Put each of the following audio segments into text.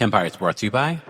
Kempire is brought to you by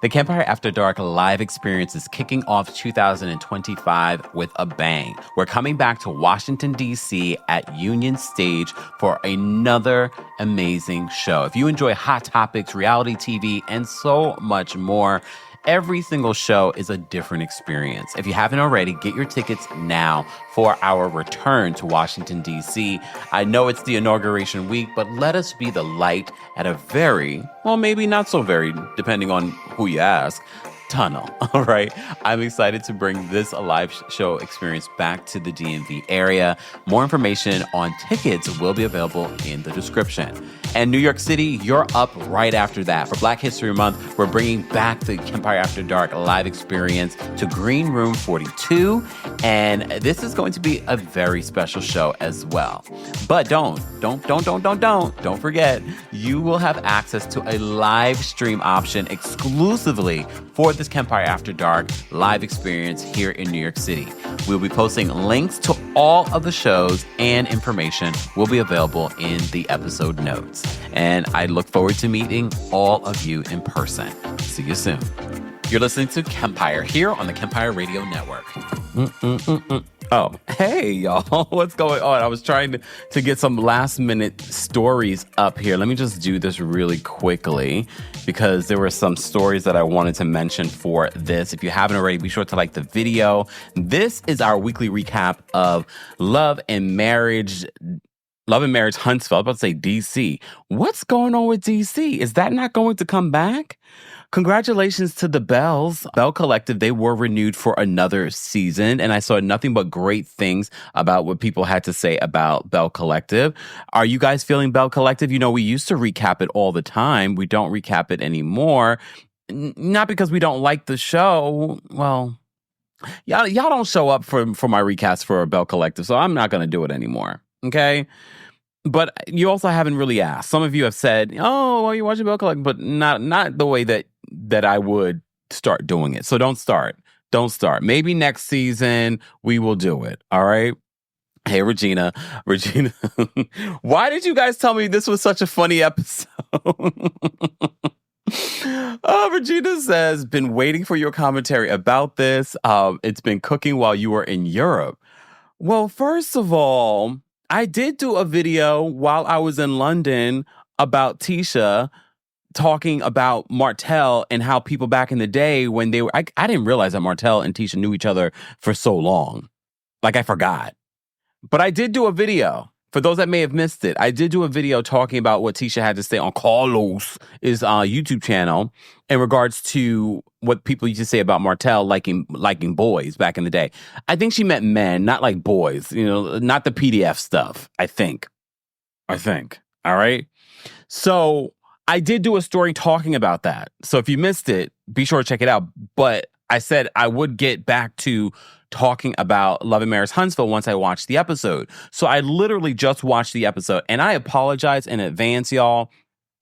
the Kempire After Dark live experience is kicking off 2025 with a bang. We're coming back to Washington, D.C. at Union Stage for another amazing show. If you enjoy hot topics, reality TV, and so much more, every single show is a different experience. If you haven't already, get your tickets now for our return to Washington, D.C. I know it's the inauguration week, but let us be the light at a very, well, maybe not so very, depending on who you ask, tunnel. All right. I'm excited to bring this live show experience back to the DMV area. More information on tickets will be available in the description. And New York City, you're up right after that. For Black History Month, we're bringing back the Kempire After Dark live experience to Green Room 42. And this is going to be a very special show as well. But don't forget, you will have access to a live stream option exclusively for this Kempire After Dark live experience here in New York City. We'll be posting links to all of the shows, and information will be available in the episode notes. And I look forward to meeting all of you in person. See you soon. You're listening to Kempire here on the Kempire Radio Network. Oh, hey, y'all. What's going on? I was trying to get some last minute stories up here. Let me just do this really quickly because there were some stories that I wanted to mention for this. If you haven't already, be sure to like the video. This is our weekly recap of Love and Marriage Huntsville. I was about to say DC. What's going on with DC? Is that not going to come back? Congratulations to the Bells. Bell Collective, they were renewed for another season, and I saw nothing but great things about what people had to say about Bell Collective. Are you guys feeling Bell Collective? You know, we used to recap it all the time. We don't recap it anymore. Not because we don't like the show. Well, y'all don't show up for my recaps for Bell Collective, so I'm not going to do it anymore. Okay? But you also haven't really asked. Some of you have said, "Oh, are you watching Bell Collective?" But not the way that I would start doing it. So don't start. Don't start. Maybe next season we will do it. All right. Hey, Regina, why did you guys tell me this was such a funny episode? Regina says, been waiting for your commentary about this. It's been cooking while you were in Europe. Well, first of all, I did do a video while I was in London about Tisha talking about Martel and how people back in the day when they were, I didn't realize that Martel and Tisha knew each other for so long. Like I forgot. But I did do a video. For those that may have missed it, I did do a video talking about what Tisha had to say on Carlos' YouTube channel in regards to what people used to say about Martel liking boys back in the day. I think she meant men, not like boys, not the PDF stuff, I think. All right? So I did do a story talking about that. So if you missed it, be sure to check it out. But I said I would get back to talking about Love and Marriage Huntsville once I watched the episode. So I literally just watched the episode, and I apologize in advance, y'all.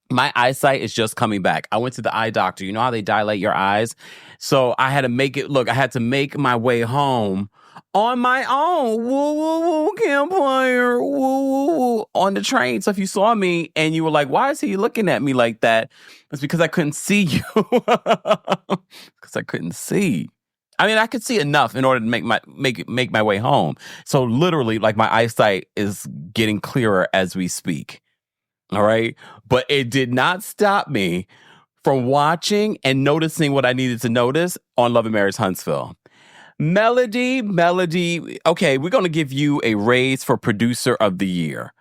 My eyesight is just coming back. I went to the eye doctor. You know how they dilate your eyes? So I had to make my way home on my own. Woo, woo, woo, Kempire. Woo, woo, woo, on the train. So if you saw me and you were like, why is he looking at me like that? It's because I couldn't see you. Because I couldn't see. I mean, I could see enough in order to make my way home. So literally, like, my eyesight is getting clearer as we speak. All right. But it did not stop me from watching and noticing what I needed to notice on Love and Marriage Huntsville. Melody. Okay, we're going to give you a raise for producer of the year.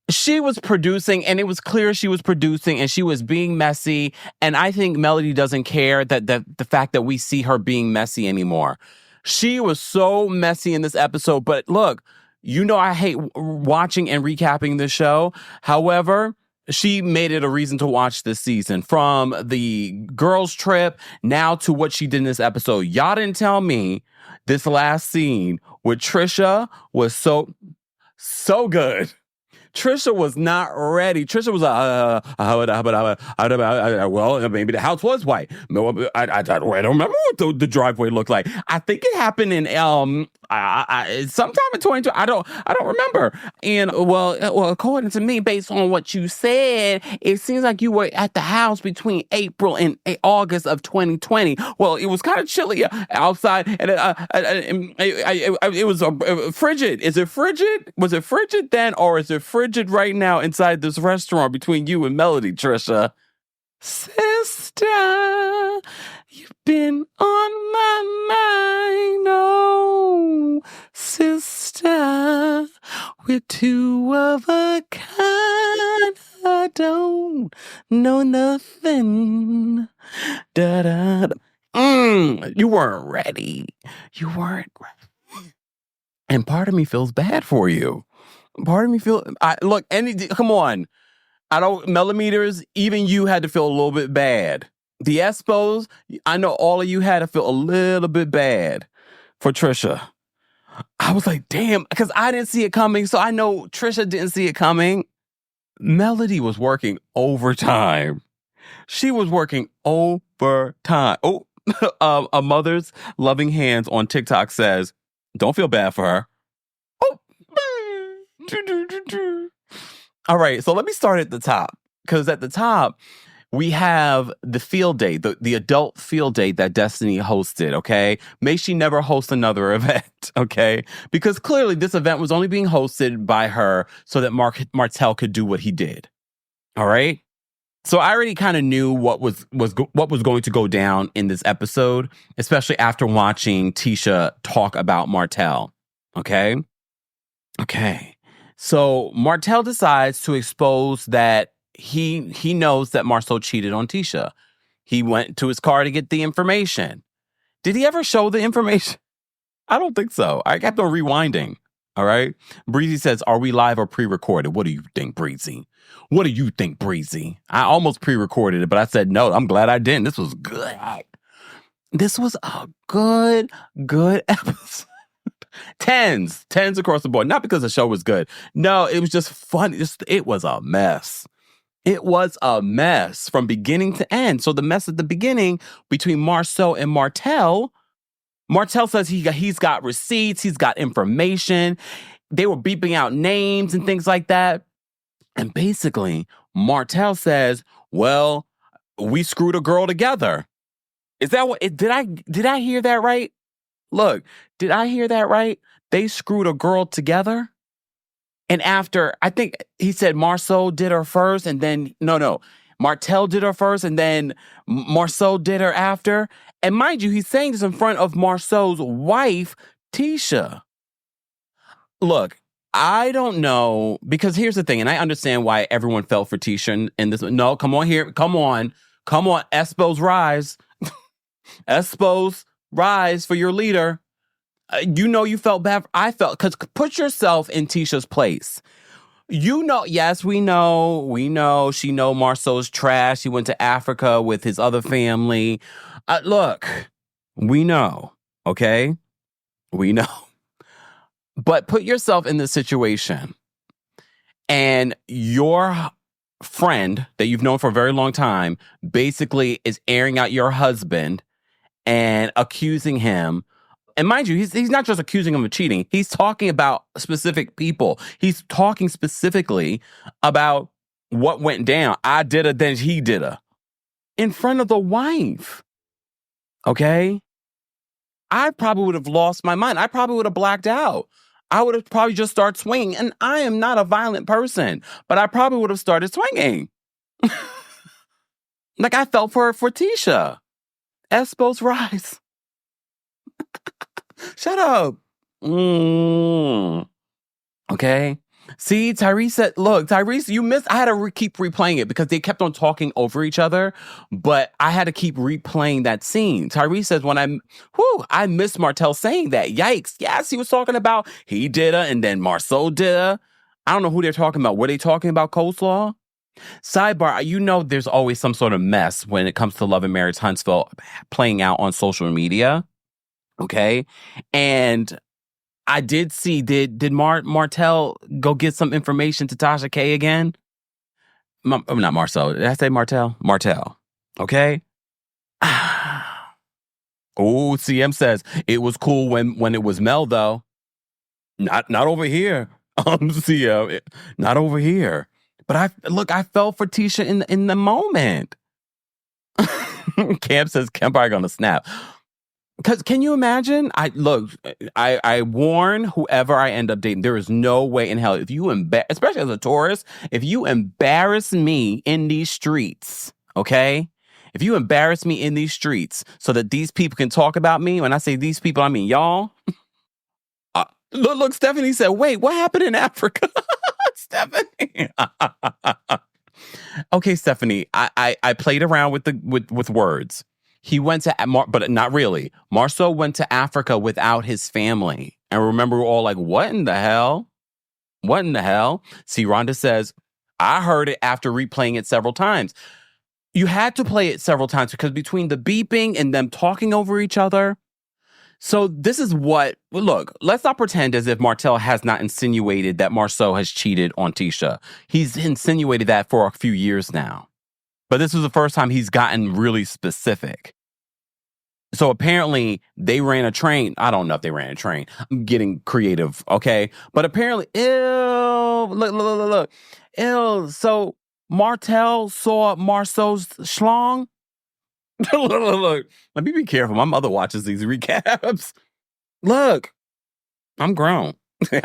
She was producing, and it was clear she was producing, and she was being messy. And I think Melody doesn't care that the fact that we see her being messy anymore. She was so messy in this episode. But look, I hate watching and recapping the show. However, she made it a reason to watch this season. From the girls' trip now to what she did in this episode. Y'all didn't tell me this last scene with Trisha was so good. Trisha was not ready. Trisha was well, maybe the house was white. No, I don't remember what the driveway looked like. I think it happened in sometime in 2020. I don't remember. And well, according to me, based on what you said, it seems like you were at the house between April and August of 2020. Well, it was kind of chilly outside, and it was frigid. Is it frigid? Was it frigid then, or is it frigid right now inside this restaurant between you and Melody, Trisha? Sister, you've been on my mind, oh, sister, we're two of a kind, I don't know nothing, da-da-da. You weren't ready. You weren't ready. And part of me feels bad for you. Part of me come on. I don't, millimeters, even you had to feel a little bit bad. The Espos, I know all of you had to feel a little bit bad for Trisha. I was like, damn, because I didn't see it coming, so I know Trisha didn't see it coming. Melody was working overtime. She was working overtime. Oh, a mother's loving hands on TikTok says, don't feel bad for her. Oh. All right, so let me start at the top, because at the top, we have the field day, the adult field day that Destiny hosted, okay? May she never host another event, okay? Because clearly this event was only being hosted by her so that Martel could do what he did, all right? So I already kind of knew what was going to go down in this episode, especially after watching Tisha talk about Martel, okay? Okay. So Martel decides to expose that he knows that Marceau cheated on Tisha. He went to his car to get the information. Did he ever show the information? I don't think so. I kept on rewinding. All right. Breezy says, are we live or pre-recorded? What do you think, Breezy? What do you think, Breezy? I almost pre-recorded it, but I said no. I'm glad I didn't. This was good. This was a good episode. Tens across the board. Not because the show was good. No, it was just fun. It was a mess. It was a mess from beginning to end. So the mess at the beginning between Marceau and Martel. Martel says he's got receipts. He's got information. They were beeping out names and things like that. And basically, Martel says, well, we screwed a girl together. Is that what, did I hear that right? Look, did I hear that right? They screwed a girl together? And after, I think he said Marceau did her first and then, no. Martel did her first and then Marceau did her after. And mind you, he's saying this in front of Marceau's wife, Tisha. Look, I don't know, because here's the thing, and I understand why everyone fell for Tisha in this. No, come on here. Come on. Espos rise. Espos rise for your leader. You felt bad. I felt, because put yourself in Tisha's place. Yes, we know. She know Marceau's trash. He went to Africa with his other family. Look, we know, okay? We know. But put yourself in this situation, and your friend that you've known for a very long time basically is airing out your husband and accusing him. And mind you, he's not just accusing him of cheating. He's talking about specific people. He's talking specifically about what went down. I did it, then he did it. In front of the wife. Okay? I probably would have lost my mind. I probably would have blacked out. I would have probably just started swinging. And I am not a violent person, but I probably would have started swinging. Like I felt for Tisha. Espos rise. Shut up. Okay. See, Tyrese said, look, Tyrese, you missed. I had to keep replaying it because they kept on talking over each other, but I had to keep replaying that scene. Tyrese says, I missed Martel saying that. Yikes. Yes, he was talking about he did her and then Marceau did her. I don't know who they're talking about. Were they talking about coleslaw? Sidebar, there's always some sort of mess when it comes to Love and Marriage Huntsville playing out on social media. Okay. And I did see, did Martel go get some information to Tasha K again? Not Marceau. Did I say Martel? Martel. Okay. Oh, CM says it was cool when it was Mel though. Not over here. CM, not over here. But I fell for Tisha in the moment. Cam says Kempire gonna snap. Because can you imagine? I warn whoever I end up dating. There is no way in hell if you especially as a tourist, if you embarrass me in these streets, okay? If you embarrass me in these streets so that these people can talk about me, when I say these people, I mean y'all. Look, Stephanie said, "Wait, what happened in Africa?" Stephanie. Okay, Stephanie, I played around with words. He went to, but not really. Marceau went to Africa without his family. And remember, we're all like, what in the hell? What in the hell? See, Rhonda says, I heard it after replaying it several times. You had to play it several times because between the beeping and them talking over each other. So this is look, let's not pretend as if Martel has not insinuated that Marceau has cheated on Tisha. He's insinuated that for a few years now. But this was the first time he's gotten really specific. So apparently they ran a train. I don't know if they ran a train. I'm getting creative, okay? But apparently, look. So Martel saw Marceau's schlong. Look. Let me be careful. My mother watches these recaps. Look, I'm grown. Hey,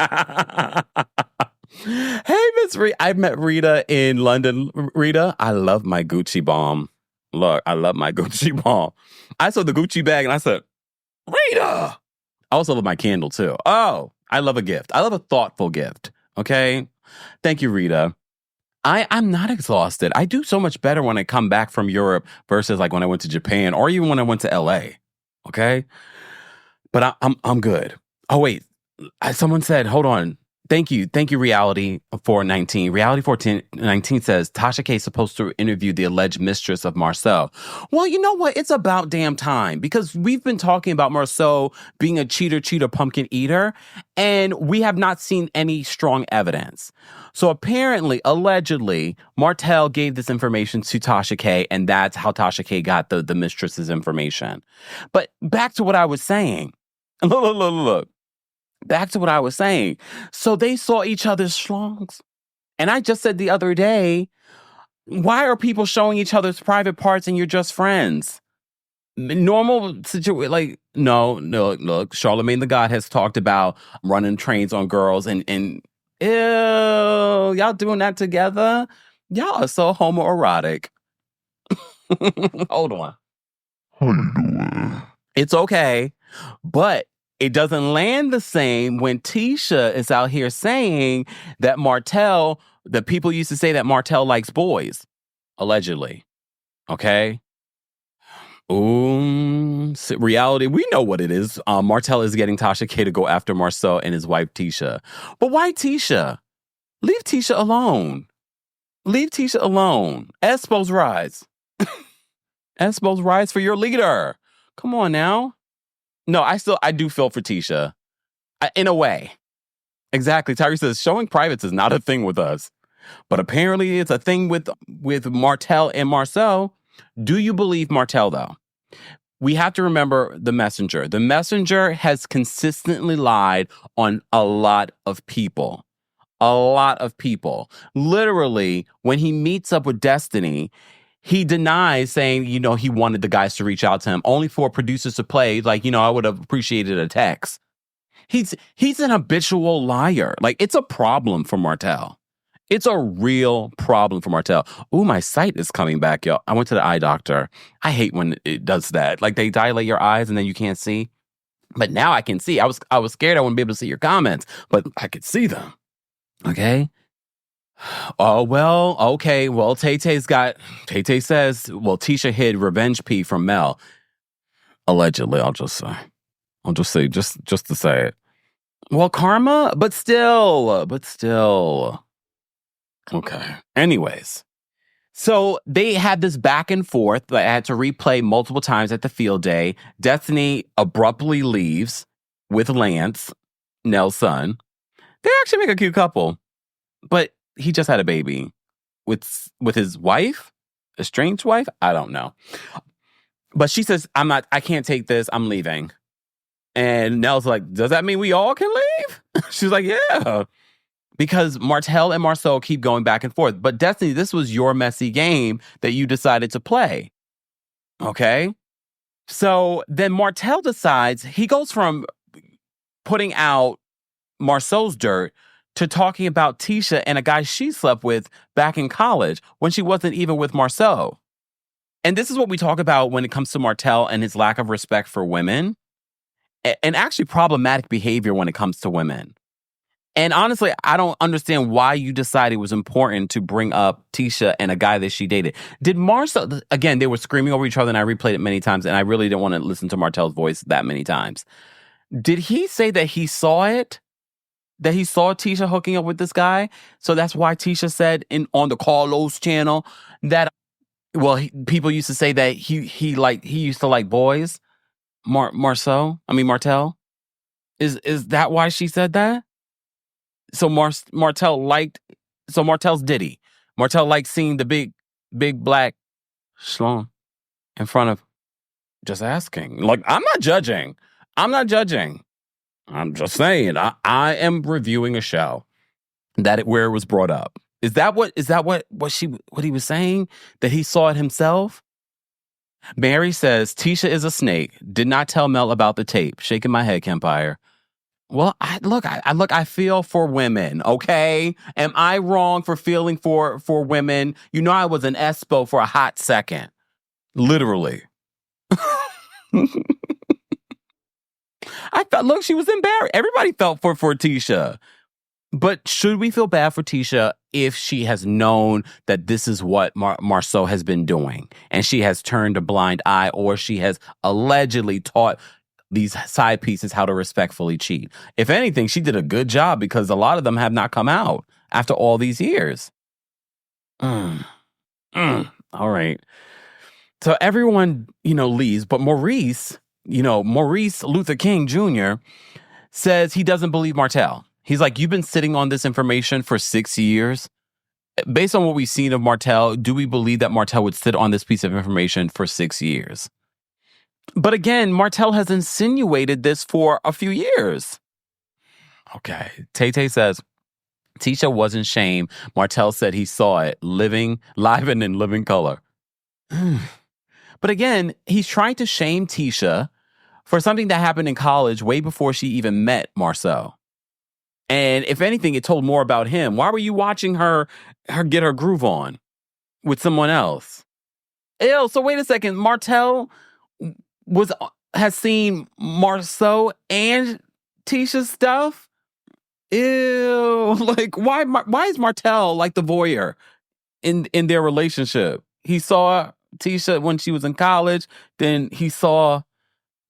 Miss Rita. I met Rita in London. Rita, I love my Gucci bomb. Look, I love my Gucci bomb. I saw the Gucci bag and I said, Rita. I also love my candle too. Oh, I love a gift. I love a thoughtful gift. Okay. Thank you, Rita. I'm not exhausted. I do so much better when I come back from Europe versus like when I went to Japan or even when I went to LA. Okay. But I'm good. Oh, wait. Someone said, hold on. Thank you, Reality 419. Reality 419 says, Tasha K is supposed to interview the alleged mistress of Marceau. Well, you know what? It's about damn time because we've been talking about Marceau being a cheater, pumpkin eater, and we have not seen any strong evidence. So apparently, allegedly, Martel gave this information to Tasha K, and that's how Tasha K got the mistress's information. But back to what I was saying. Look. Back to what I was saying. So they saw each other's schlongs. And I just said the other day, why are people showing each other's private parts and you're just friends? Normal situation, like, no, look, Charlemagne the God has talked about running trains on girls and ew, y'all doing that together? Y'all are so homoerotic. Hold on. How you doing? It's okay, but it doesn't land the same when Tisha is out here saying that that people used to say that Martel likes boys, allegedly. Okay? Reality, we know what it is. Martel is getting Tasha K to go after Marceau and his wife Tisha. But why Tisha? Leave Tisha alone. Leave Tisha alone. Espo's rise. Espo's rise for your leader. Come on now. No, I do feel for Tisha. In a way. Exactly. Tyree says, showing privates is not a thing with us. But apparently it's a thing with Martel and Marceau. Do you believe Martel, though? We have to remember the messenger. The messenger has consistently lied on a lot of people. A lot of people. Literally, when he meets up with Destiny, he denies saying, he wanted the guys to reach out to him, only for producers to play, like, I would have appreciated a text. He's an habitual liar. Like, it's a problem for Martel. It's a real problem for Martel. Ooh, my sight is coming back, y'all. I went to the eye doctor. I hate when it does that. Like, they dilate your eyes and then you can't see. But now I can see. I was scared I wouldn't be able to see your comments, but I could see them. Okay? Oh, well, okay. Well, Tay says, Tisha hid revenge pee from Mel. Allegedly, I'll just say, just to say it. Well, karma, but still. Okay. Anyways. So they had this back and forth that I had to replay multiple times at the field day. Destiny abruptly leaves with Lance. Nell's son. They actually make a cute couple. But he just had a baby with his wife, estranged wife. I don't know. But she says, I can't take this. I'm leaving. And Nell's like, does that mean we all can leave? She's like, yeah. Because Martel and Marceau keep going back and forth. But Destiny, this was your messy game that you decided to play. Okay? So then Martel decides, he goes from putting out Marceau's dirt to talking about Tisha and a guy she slept with back in college when she wasn't even with Marceau. And this is what we talk about when it comes to Martel and his lack of respect for women and actually problematic behavior when it comes to women. And honestly, I don't understand why you decided it was important to bring up Tisha and a guy that she dated. Did Marceau, again, they were screaming over each other and I replayed it many times and I really didn't want to listen to Martel's voice that many times. Did he say that he saw it? That he saw Tisha hooking up with this guy? So that's why Tisha said on the Carlos channel that, people used to say that he used to like boys. Martel? Is that why she said that? So Martel's Diddy. Martel liked seeing the big black schlong in front of, just asking. Like, I'm not judging. I'm just saying, I am reviewing a show where it was brought up. Is that what he was saying? That he saw it himself? Mary says, Tisha is a snake. Did not tell Mel about the tape. Shaking my head, Kempire. Well, I feel for women, okay? Am I wrong for feeling for women? You know, I was an espo for a hot second. Literally. She was embarrassed. Everybody felt for Tisha. But should we feel bad for Tisha if she has known that this is what Marceau has been doing and she has turned a blind eye, or she has allegedly taught these side pieces how to respectfully cheat? If anything, she did a good job because a lot of them have not come out after all these years. All right. So everyone, leaves, but Maurice Luther King Jr. says he doesn't believe Martel. He's like, you've been sitting on this information for 6 years. Based on what we've seen of Martel, do we believe that Martel would sit on this piece of information for 6 years? But again, Martel has insinuated this for a few years. Okay. Tay says, Tisha wasn't shamed. Martel said he saw it live and in living color. But again, he's trying to shame Tisha for something that happened in college way before she even met Marceau. And if anything, it told more about him. Why were you watching her get her groove on with someone else? Ew, so wait a second. Martel has seen Marceau and Tisha's stuff? Ew. Like, why is Martel like the voyeur in their relationship? He saw Tisha when she was in college. Then he saw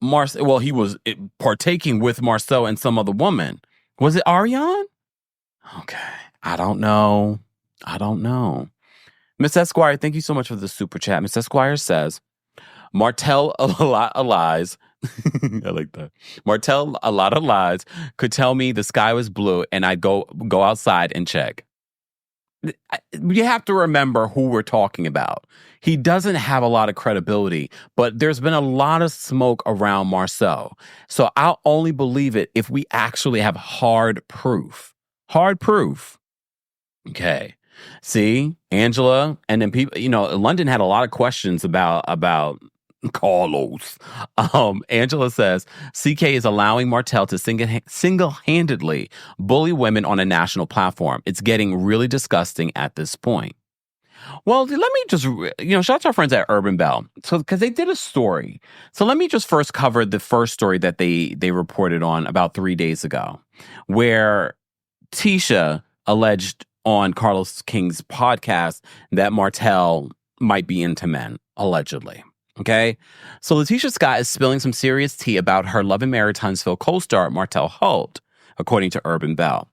Marceau. Well, he was partaking with Marceau and some other woman. Was it Ariane? Okay. I don't know. Miss Esquire, thank you so much for the super chat. Miss Esquire says, Martel a lot of lies. I like that. Martel a lot of lies could tell me the sky was blue and I'd go outside and check. You have to remember who we're talking about. He doesn't have a lot of credibility, but there's been a lot of smoke around Marceau. So I'll only believe it if we actually have hard proof. Hard proof. Okay. See, Angela, and then people, London had a lot of questions about Carlos. Angela says, CK is allowing Martel to single-handedly bully women on a national platform. It's getting really disgusting at this point. Well, let me just, shout out to our friends at Urban Bell. So, because they did a story. So let me just first cover the first story that they reported on about 3 days ago, where Tisha alleged on Carlos King's podcast that Martel might be into men, allegedly. Okay? So Letitia Scott is spilling some serious tea about her Love and Marriage Huntsville co-star Martel Holt, according to Urban Bell.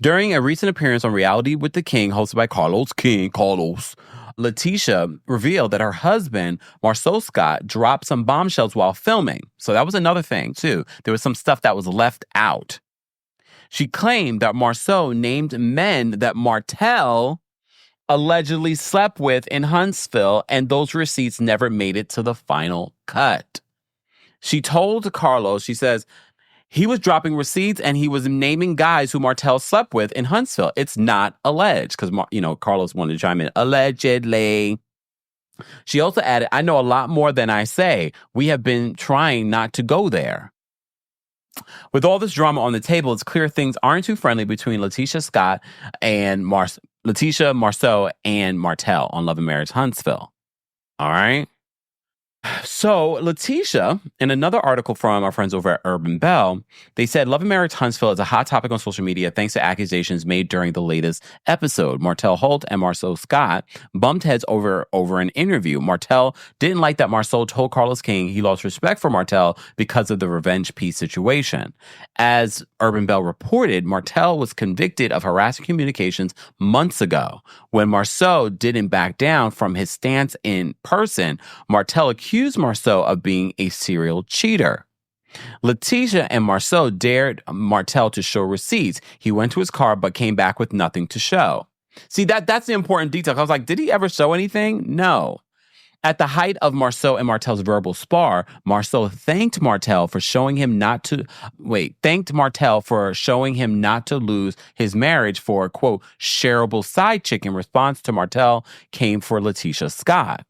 During a recent appearance on Reality with the King, hosted by Carlos, Letitia revealed that her husband, Marceau Scott, dropped some bombshells while filming. So that was another thing, too. There was some stuff that was left out. She claimed that Marceau named men that Martel allegedly slept with in Huntsville, and those receipts never made it to the final cut. She told Carlos, she says, he was dropping receipts and he was naming guys who Martel slept with in Huntsville. It's not alleged because, Carlos wanted to chime in. Allegedly. She also added, I know a lot more than I say. We have been trying not to go there. With all this drama on the table, it's clear things aren't too friendly between Letitia Scott and Letitia, Marceau, and Martel on Love and Marriage Huntsville. All right? So, Letitia, in another article from our friends over at Urban Bell, they said Love and Marriage Huntsville is a hot topic on social media thanks to accusations made during the latest episode. Martel Holt and Marceau Scott bumped heads over an interview. Martel didn't like that Marceau told Carlos King he lost respect for Martel because of the revenge piece situation. As Urban Bell reported, Martel was convicted of harassing communications months ago. When Marceau didn't back down from his stance in person, Martel accused Marceau of being a serial cheater. Letitia and Marceau dared Martel to show receipts. He went to his car but came back with nothing to show. See, that's the important detail. I was like, did he ever show anything? No. At the height of Marceau and Martel's verbal spar, Marceau thanked Martel for showing him not to lose his marriage for a, quote, shareable side chick. In response to Martel came for Letitia Scott.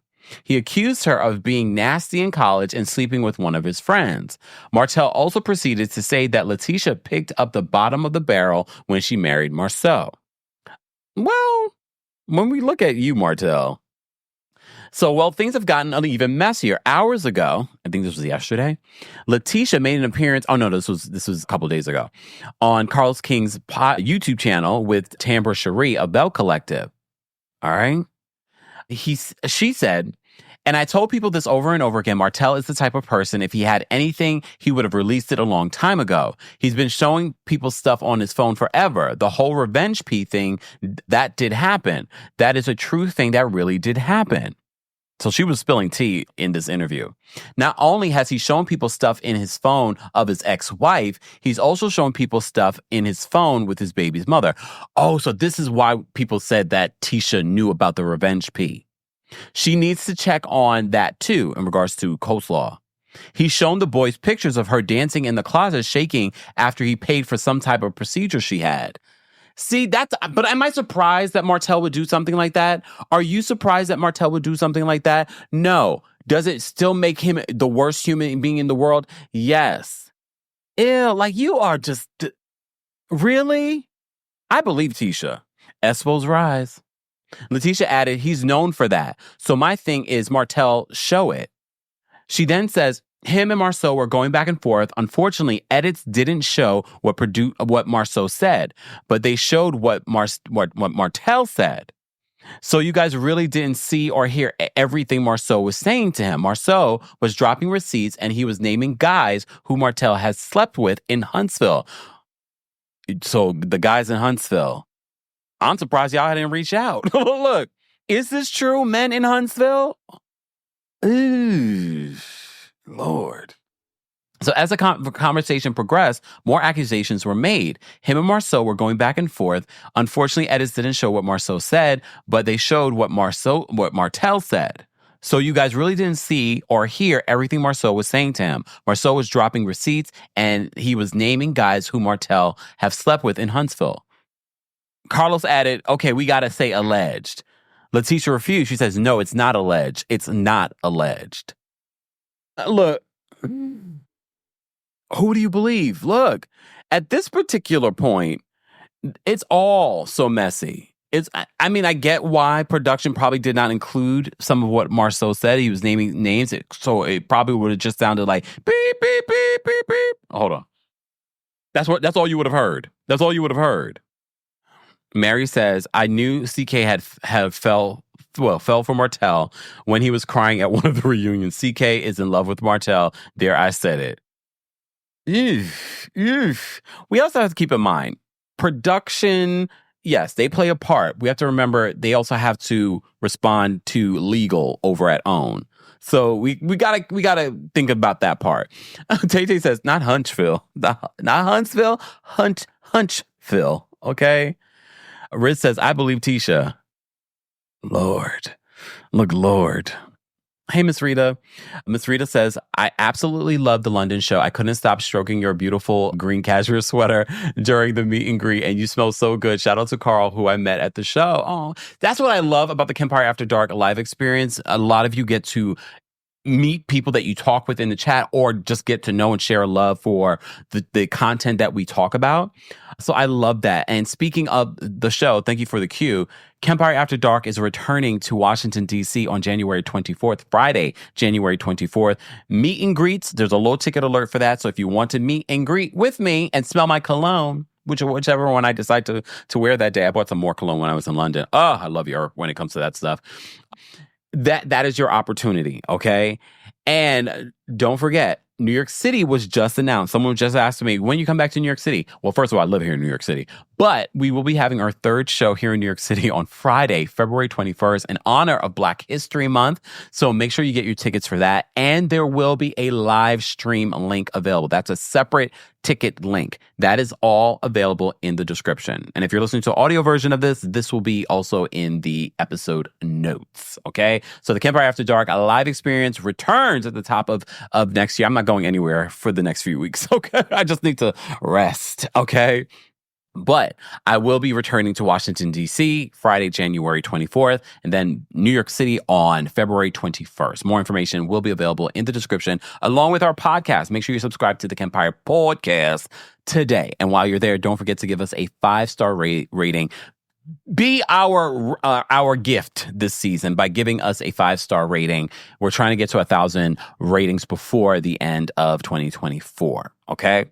He accused her of being nasty in college and sleeping with one of his friends. Martel also proceeded to say that Letitia picked up the bottom of the barrel when she married Marceau. Well, when we look at you, Martel. So, things have gotten even messier. Hours ago, I think this was yesterday, Letitia made an appearance. Oh, no, this was a couple days ago on Carlos King's YouTube channel with Tambra Cherie of Bell Collective. All right. She said, and I told people this over and over again, Martel is the type of person, if he had anything, he would have released it a long time ago. He's been showing people stuff on his phone forever. The whole revenge P thing, that did happen. That is a true thing that really did happen. So she was spilling tea in this interview. Not only has he shown people stuff in his phone of his ex-wife, he's also shown people stuff in his phone with his baby's mother. Oh, so this is why people said that Tisha knew about the revenge P. She needs to check on that too in regards to coleslaw. He's shown the boys pictures of her dancing in the closet shaking after he paid for some type of procedure she had. See, but am I surprised that Martel would do something like that? Are you surprised that Martel would do something like that? No. Does it still make him the worst human being in the world? Yes. Ew, like you are just... Really? I believe Tisha. Espos rise. Letitia added, he's known for that. So my thing is, Martel, show it. She then says, him and Marceau were going back and forth. Unfortunately, edits didn't show what Marceau said, but they showed what Martel said. So you guys really didn't see or hear everything Marceau was saying to him. Marceau was dropping receipts and he was naming guys who Martel has slept with in Huntsville. So the guys in Huntsville, I'm surprised y'all didn't reach out. Look, is this true? Men in Huntsville? Ooh. Lord. So as the conversation progressed, more accusations were made. Him and Marceau were going back and forth. Unfortunately, edits didn't show what Marceau said, but they showed what Martel said. So you guys really didn't see or hear everything Marceau was saying to him. Marceau was dropping receipts, and he was naming guys who Martel have slept with in Huntsville. Carlos added, okay, we got to say alleged. Letitia refused. She says, no, it's not alleged. It's not alleged. Look, who do you believe? Look, at this particular point, it's all so messy. I get why production probably did not include some of what Marceau said. He was naming names, so it probably would have just sounded like beep, beep, beep, beep, beep. Hold on. That's all you would have heard. That's all you would have heard. Mary says, I knew CK had fell for Martel when he was crying at one of the reunions. CK is in love with Martel. There, I said it. We also have to keep in mind, production, yes, they play a part. We have to remember they also have to respond to legal over at OWN. So we gotta think about that part. Tay says, not Huntsville. Not Huntsville, Huntsville, okay? Riz says, I believe Tisha. Lord. Look, Lord. Hey, Miss Rita. Miss Rita says, I absolutely love the London show. I couldn't stop stroking your beautiful green cashmere sweater during the meet and greet, and you smell so good. Shout out to Carl, who I met at the show. Oh, that's what I love about the Kempire After Dark live experience. A lot of you get to meet people that you talk with in the chat or just get to know and share a love for the content that we talk about. So I love that. And speaking of the show, thank you for the cue. Kempire After Dark is returning to Washington, D.C. on January 24th, Friday, January 24th. Meet and greets. There's a low ticket alert for that. So if you want to meet and greet with me and smell my cologne, whichever one I decide to wear that day. I bought some more cologne when I was in London. Oh, I love you when it comes to that stuff. That is your opportunity, okay? And don't forget, New York City was just announced. Someone just asked me, when you come back to New York City? Well, first of all, I live here in New York City. But we will be having our third show here in New York City on Friday, February 21st, in honor of Black History Month. So make sure you get your tickets for that. And there will be a live stream link available. That's a separate ticket link. That is all available in the description. And if you're listening to an audio version of this will be also in the episode notes, okay? So the Kempire After Dark, a live experience, returns at the top of next year. I'm not going anywhere for the next few weeks, okay? I just need to rest, okay? But I will be returning to Washington, D.C. Friday, January 24th, and then New York City on February 21st. More information will be available in the description, along with our podcast. Make sure you subscribe to the Kempire podcast today. And while you're there, don't forget to give us a 5-star rating. Be our gift this season by giving us a 5-star rating. We're trying to get to 1,000 ratings before the end of 2024. Okay?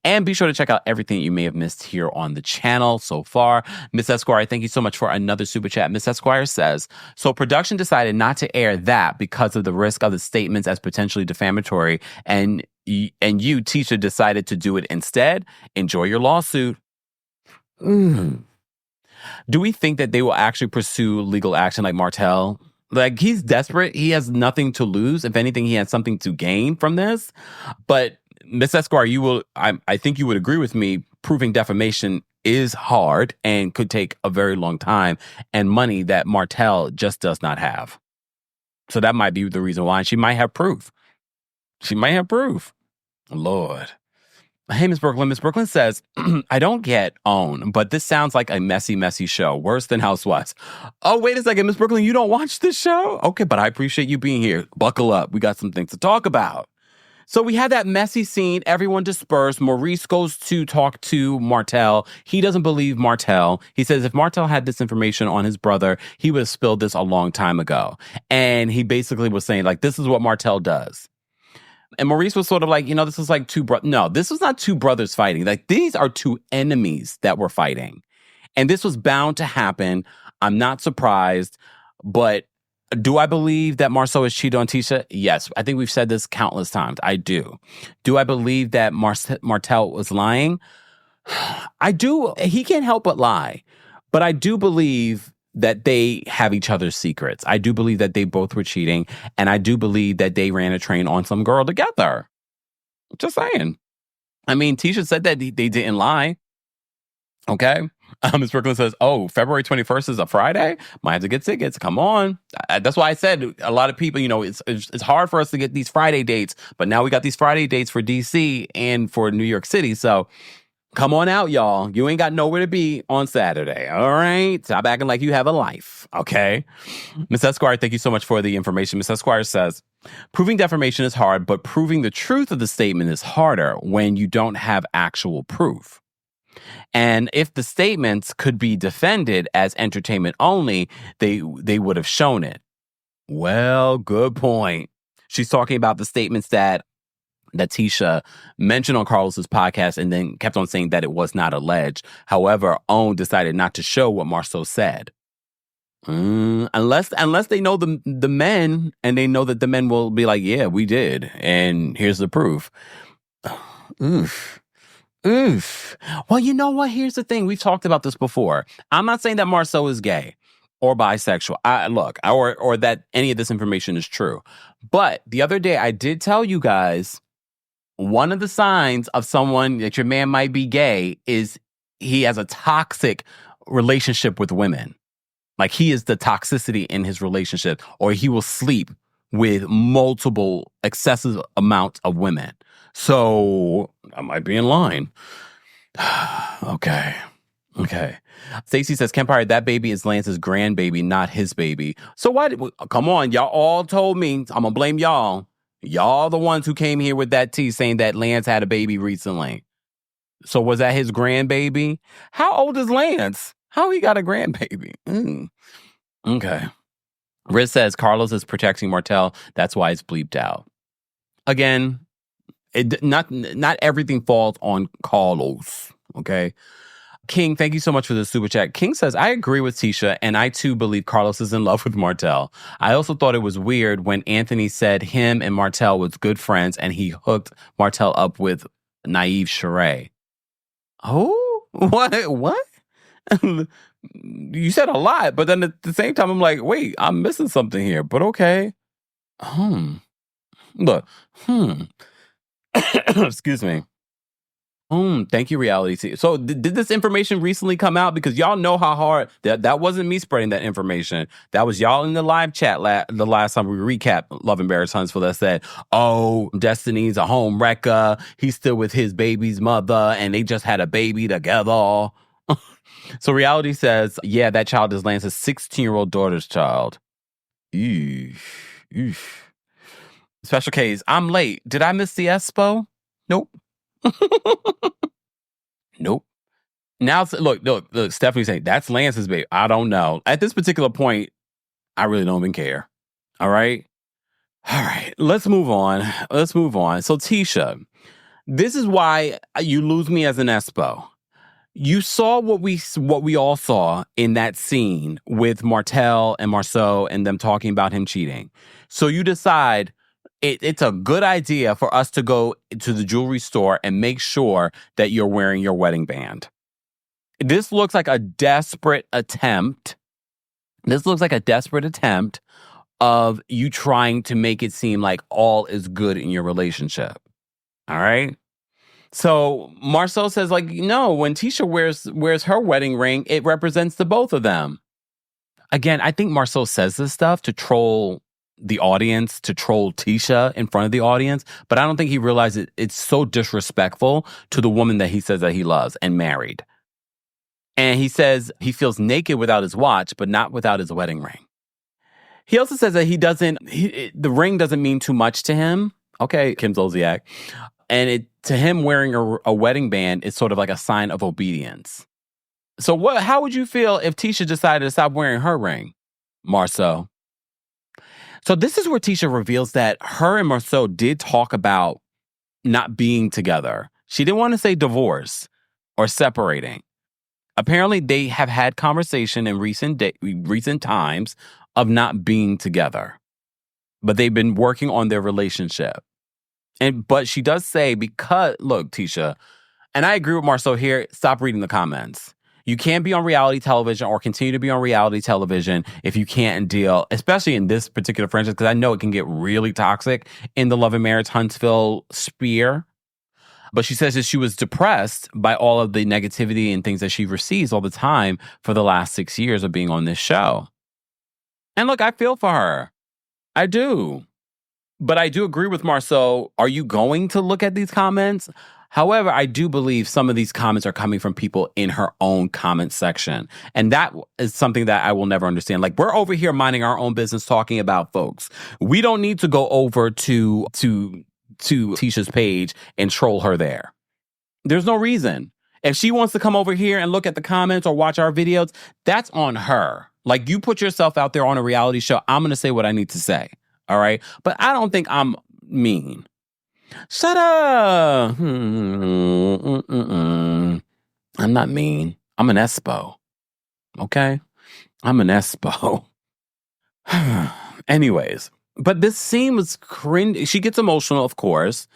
And be sure to check out everything you may have missed here on the channel so far. Miss Esquire, thank you so much for another super chat. Miss Esquire says, so production decided not to air that because of the risk of the statements as potentially defamatory, and you, Tisha, decided to do it instead. Enjoy your lawsuit. Do we think that they will actually pursue legal action like Martel? Like, he's desperate. He has nothing to lose. If anything, he has something to gain from this. But Miss Esquire, I think you would agree with me, proving defamation is hard and could take a very long time and money that Martel just does not have. So that might be the reason why. She might have proof. Lord. Hey, Miss Brooklyn. Miss Brooklyn says, I don't get OWN, but this sounds like a messy, messy show. Worse than Housewives. Oh, wait a second. Miss Brooklyn, you don't watch this show? Okay, but I appreciate you being here. Buckle up. We got some things to talk about. So we had that messy scene. Everyone dispersed. Maurice goes to talk to Martel. He doesn't believe Martel. He says if Martel had this information on his brother, he would have spilled this a long time ago. And he basically was saying, like, this is what Martel does. And Maurice was sort of like, this is like no, this was not two brothers fighting. Like, these are two enemies that were fighting. And this was bound to happen. I'm not surprised. But do I believe that Marceau has cheated on Tisha? Yes. I think we've said this countless times. I do. Do I believe that Martel was lying? I do. He can't help but lie. But I do believe that they have each other's secrets. I do believe that they both were cheating, and I do believe that they ran a train on some girl together. Just saying. I mean, Tisha said that they didn't lie. Okay? Ms. Brooklyn says, oh, February 21st is a Friday? Might have to get tickets. Come on. That's why I said a lot of people, it's hard for us to get these Friday dates, but now we got these Friday dates for D.C. and for New York City, so come on out, y'all. You ain't got nowhere to be on Saturday, all right? Stop acting like you have a life, okay? Miss Esquire, thank you so much for the information. Miss Esquire says, proving defamation is hard, but proving the truth of the statement is harder when you don't have actual proof. And if the statements could be defended as entertainment only, they would have shown it. Well, good point. She's talking about the statements that Tisha mentioned on Carlos's podcast and then kept on saying that it was not alleged. However, OWN decided not to show what Marceau said. Unless they know the men, and they know that the men will be like, yeah, we did, and here's the proof. Oof. Well, you know what? Here's the thing. We've talked about this before. I'm not saying that Marceau is gay or bisexual. Or that any of this information is true. But the other day, I did tell you guys, one of the signs of someone that your man might be gay is he has a toxic relationship with women. Like, he is the toxicity in his relationship, or he will sleep with multiple excessive amounts of women. So I might be in line. Okay. Stacey says, Kempire, that baby is Lance's grandbaby, not his baby. So why come on, y'all all told me, I'm gonna blame y'all. Y'all the ones who came here with that tea saying that Lance had a baby recently. So was that his grandbaby? How old is Lance? How he got a grandbaby? Okay. Riz says Carlos is protecting Martel. That's why it's bleeped out. Again, not everything falls on Carlos. Okay. King, thank you so much for the super chat. King says, I agree with Tisha, and I too believe Carlos is in love with Martel. I also thought it was weird when Anthony said him and Martel was good friends and he hooked Martel up with naive Sheree. Oh, what? You said a lot, but then at the same time, I'm like, wait, I'm missing something here, but okay. Look, excuse me. Thank you, Reality TV. So did this information recently come out? Because y'all know how hard, that wasn't me spreading that information. That was y'all in the live chat the last time we recapped Love and Marriage Huntsville that said, oh, Destiny's a home wrecker. He's still with his baby's mother and they just had a baby together. So Reality says, yeah, that child is Lance's 16-year-old daughter's child. Eesh. Special K's, I'm late. Did I miss the Expo? Nope. Nope. Now, look, Stephanie's saying, that's Lance's baby. I don't know. At this particular point, I really don't even care. All right? Let's move on. So, Tisha, this is why you lose me as an Expo. You saw what we all saw in that scene with Martel and Marceau and them talking about him cheating. So you decide it's a good idea for us to go to the jewelry store and make sure that you're wearing your wedding band. This looks like a desperate attempt. Of you trying to make it seem like all is good in your relationship. All right? So Marceau says, like, no, when Tisha wears her wedding ring, it represents the both of them. Again, I think Marceau says this stuff to troll the audience, to troll Tisha in front of the audience, but I don't think he realizes it's so disrespectful to the woman that he says that he loves and married. And he says he feels naked without his watch, but not without his wedding ring. He also says that the ring doesn't mean too much to him. Okay, Kim Zolciak. And to him, wearing a wedding band is sort of like a sign of obedience. So how would you feel if Tisha decided to stop wearing her ring, Marceau? So this is where Tisha reveals that her and Marceau did talk about not being together. She didn't want to say divorce or separating. Apparently, they have had conversation in recent times of not being together. But they've been working on their relationship. But she does say, because, look, Tisha, and I agree with Marceau here, stop reading the comments. You can't be on reality television or continue to be on reality television if you can't deal, especially in this particular franchise, because I know it can get really toxic in the Love and Marriage Huntsville sphere. But she says that she was depressed by all of the negativity and things that she receives all the time for the last 6 years of being on this show. And look, I feel for her. I do. But I do agree with Marceau. Are you going to look at these comments? However, I do believe some of these comments are coming from people in her own comment section. And that is something that I will never understand. Like, we're over here minding our own business, talking about folks. We don't need to go over to Tisha's page and troll her there. There's no reason. If she wants to come over here and look at the comments or watch our videos, that's on her. Like, you put yourself out there on a reality show. I'm going to say what I need to say. All right? But I don't think I'm mean. Shut up. I'm not mean. I'm an Expo. Okay? I'm an Expo. Anyways, but this scene was cringe. She gets emotional, of course.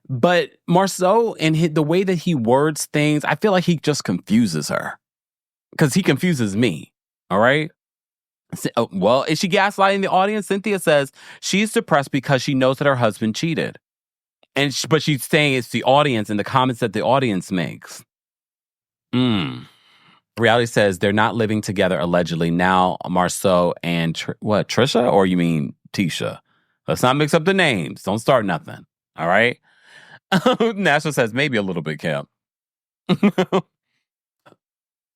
But Marceau and the way that he words things, I feel like he just confuses her. Because he confuses me. All right? Well, is she gaslighting the audience? Cynthia says she's depressed because she knows that her husband cheated. But she's saying it's the audience and the comments that the audience makes. Mm. Reality says they're not living together allegedly. Now Marceau and Trisha, or you mean Tisha? Let's not mix up the names. Don't start nothing. All right. National says maybe a little bit, Kim.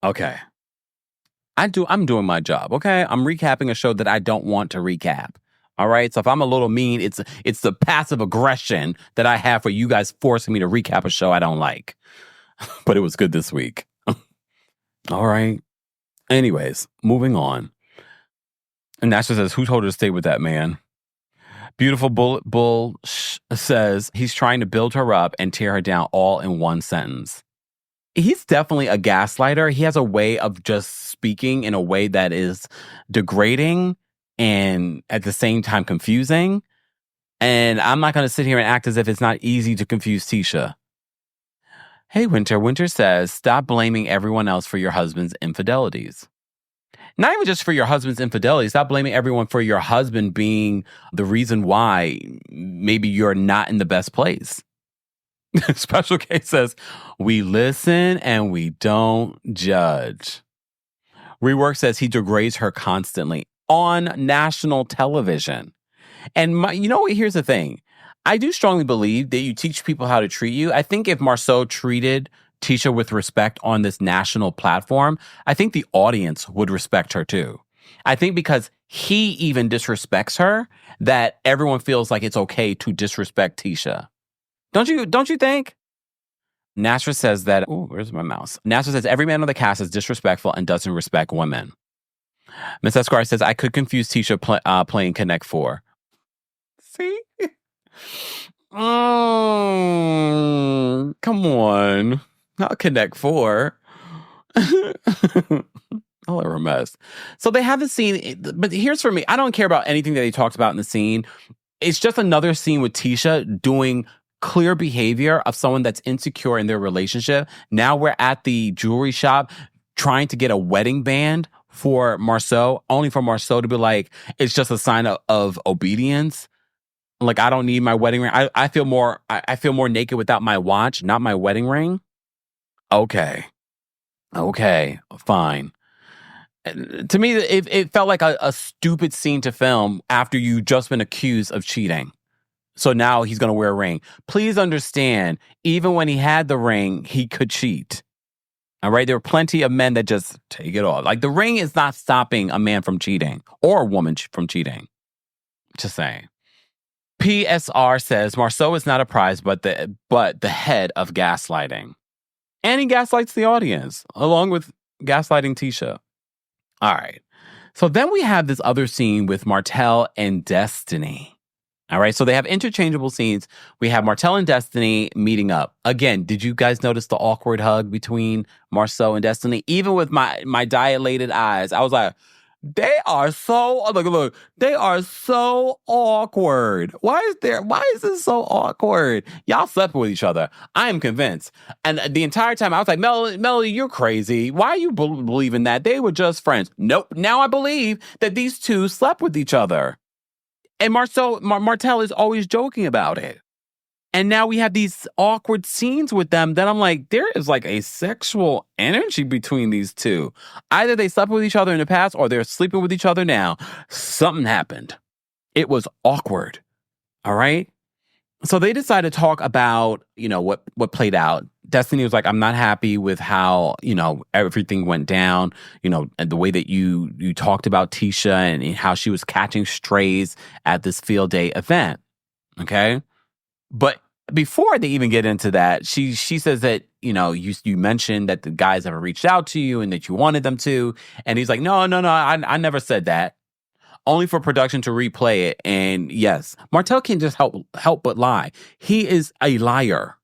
Okay. I'm doing my job. Okay. I'm recapping a show that I don't want to recap. All right. So if I'm a little mean, it's the passive aggression that I have for you guys forcing me to recap a show I don't like. But it was good this week. All right. Anyways, moving on. And Nasha says, who told her to stay with that man? Beautiful Bull says he's trying to build her up and tear her down all in one sentence. He's definitely a gaslighter. He has a way of just speaking in a way that is degrading and at the same time confusing. And I'm not going to sit here and act as if it's not easy to confuse Tisha. Hey, Winter. Winter says, stop blaming everyone else for your husband's infidelities. Not even just for your husband's infidelity. Stop blaming everyone for your husband being the reason why maybe you're not in the best place. Special K says, we listen and we don't judge. Rework says he degrades her constantly on national television. And you know what? Here's the thing. I do strongly believe that you teach people how to treat you. I think if Marceau treated Tisha with respect on this national platform, I think the audience would respect her too. I think because he even disrespects her, that everyone feels like it's okay to disrespect Tisha. Don't you think? Nasra says that, where's my mouse? Nasra says every man on the cast is disrespectful and doesn't respect women. Miss Esquire says, I could confuse Tisha playing Connect 4. See? Come on. Not Connect 4. I'll ever mess. So they have the scene, but here's for me. I don't care about anything that they talked about in the scene. It's just another scene with Tisha doing clear behavior of someone that's insecure in their relationship. Now we're at the jewelry shop trying to get a wedding band for Marceau, only for Marceau to be like, it's just a sign of obedience. Like, I don't need my wedding ring. I feel more naked without my watch, not my wedding ring. Okay, fine. To me, it felt like a stupid scene to film after you just been accused of cheating. So now he's going to wear a ring. Please understand, even when he had the ring, he could cheat. All right? There are plenty of men that just take it off. Like, the ring is not stopping a man from cheating or a woman from cheating. Just saying. PSR says, Marceau is not a prize, but the head of gaslighting. And he gaslights the audience, along with gaslighting Tisha. All right. So then we have this other scene with Martel and Destiny. All right. So they have interchangeable scenes. We have Martel and Destiny meeting up. Again, did you guys notice the awkward hug between Marceau and Destiny? Even with my dilated eyes, I was like, they are so, look, they are so awkward. Why is this so awkward? Y'all slept with each other. I am convinced. And the entire time I was like, Melody, you're crazy. Why are you believing that? They were just friends. Nope. Now I believe that these two slept with each other. And Martel is always joking about it. And now we have these awkward scenes with them that I'm like, there is like a sexual energy between these two. Either they slept with each other in the past or they're sleeping with each other now. Something happened. It was awkward. All right. So they decided to talk about, what played out. Destiny was like, I'm not happy with how, everything went down, and the way that you talked about Tisha and how she was catching strays at this field day event. Okay. But before they even get into that, she says that, you mentioned that the guys ever reached out to you and that you wanted them to. And he's like, no, I never said that. Only for production to replay it. And yes, Martel can't just help but lie. He is a liar.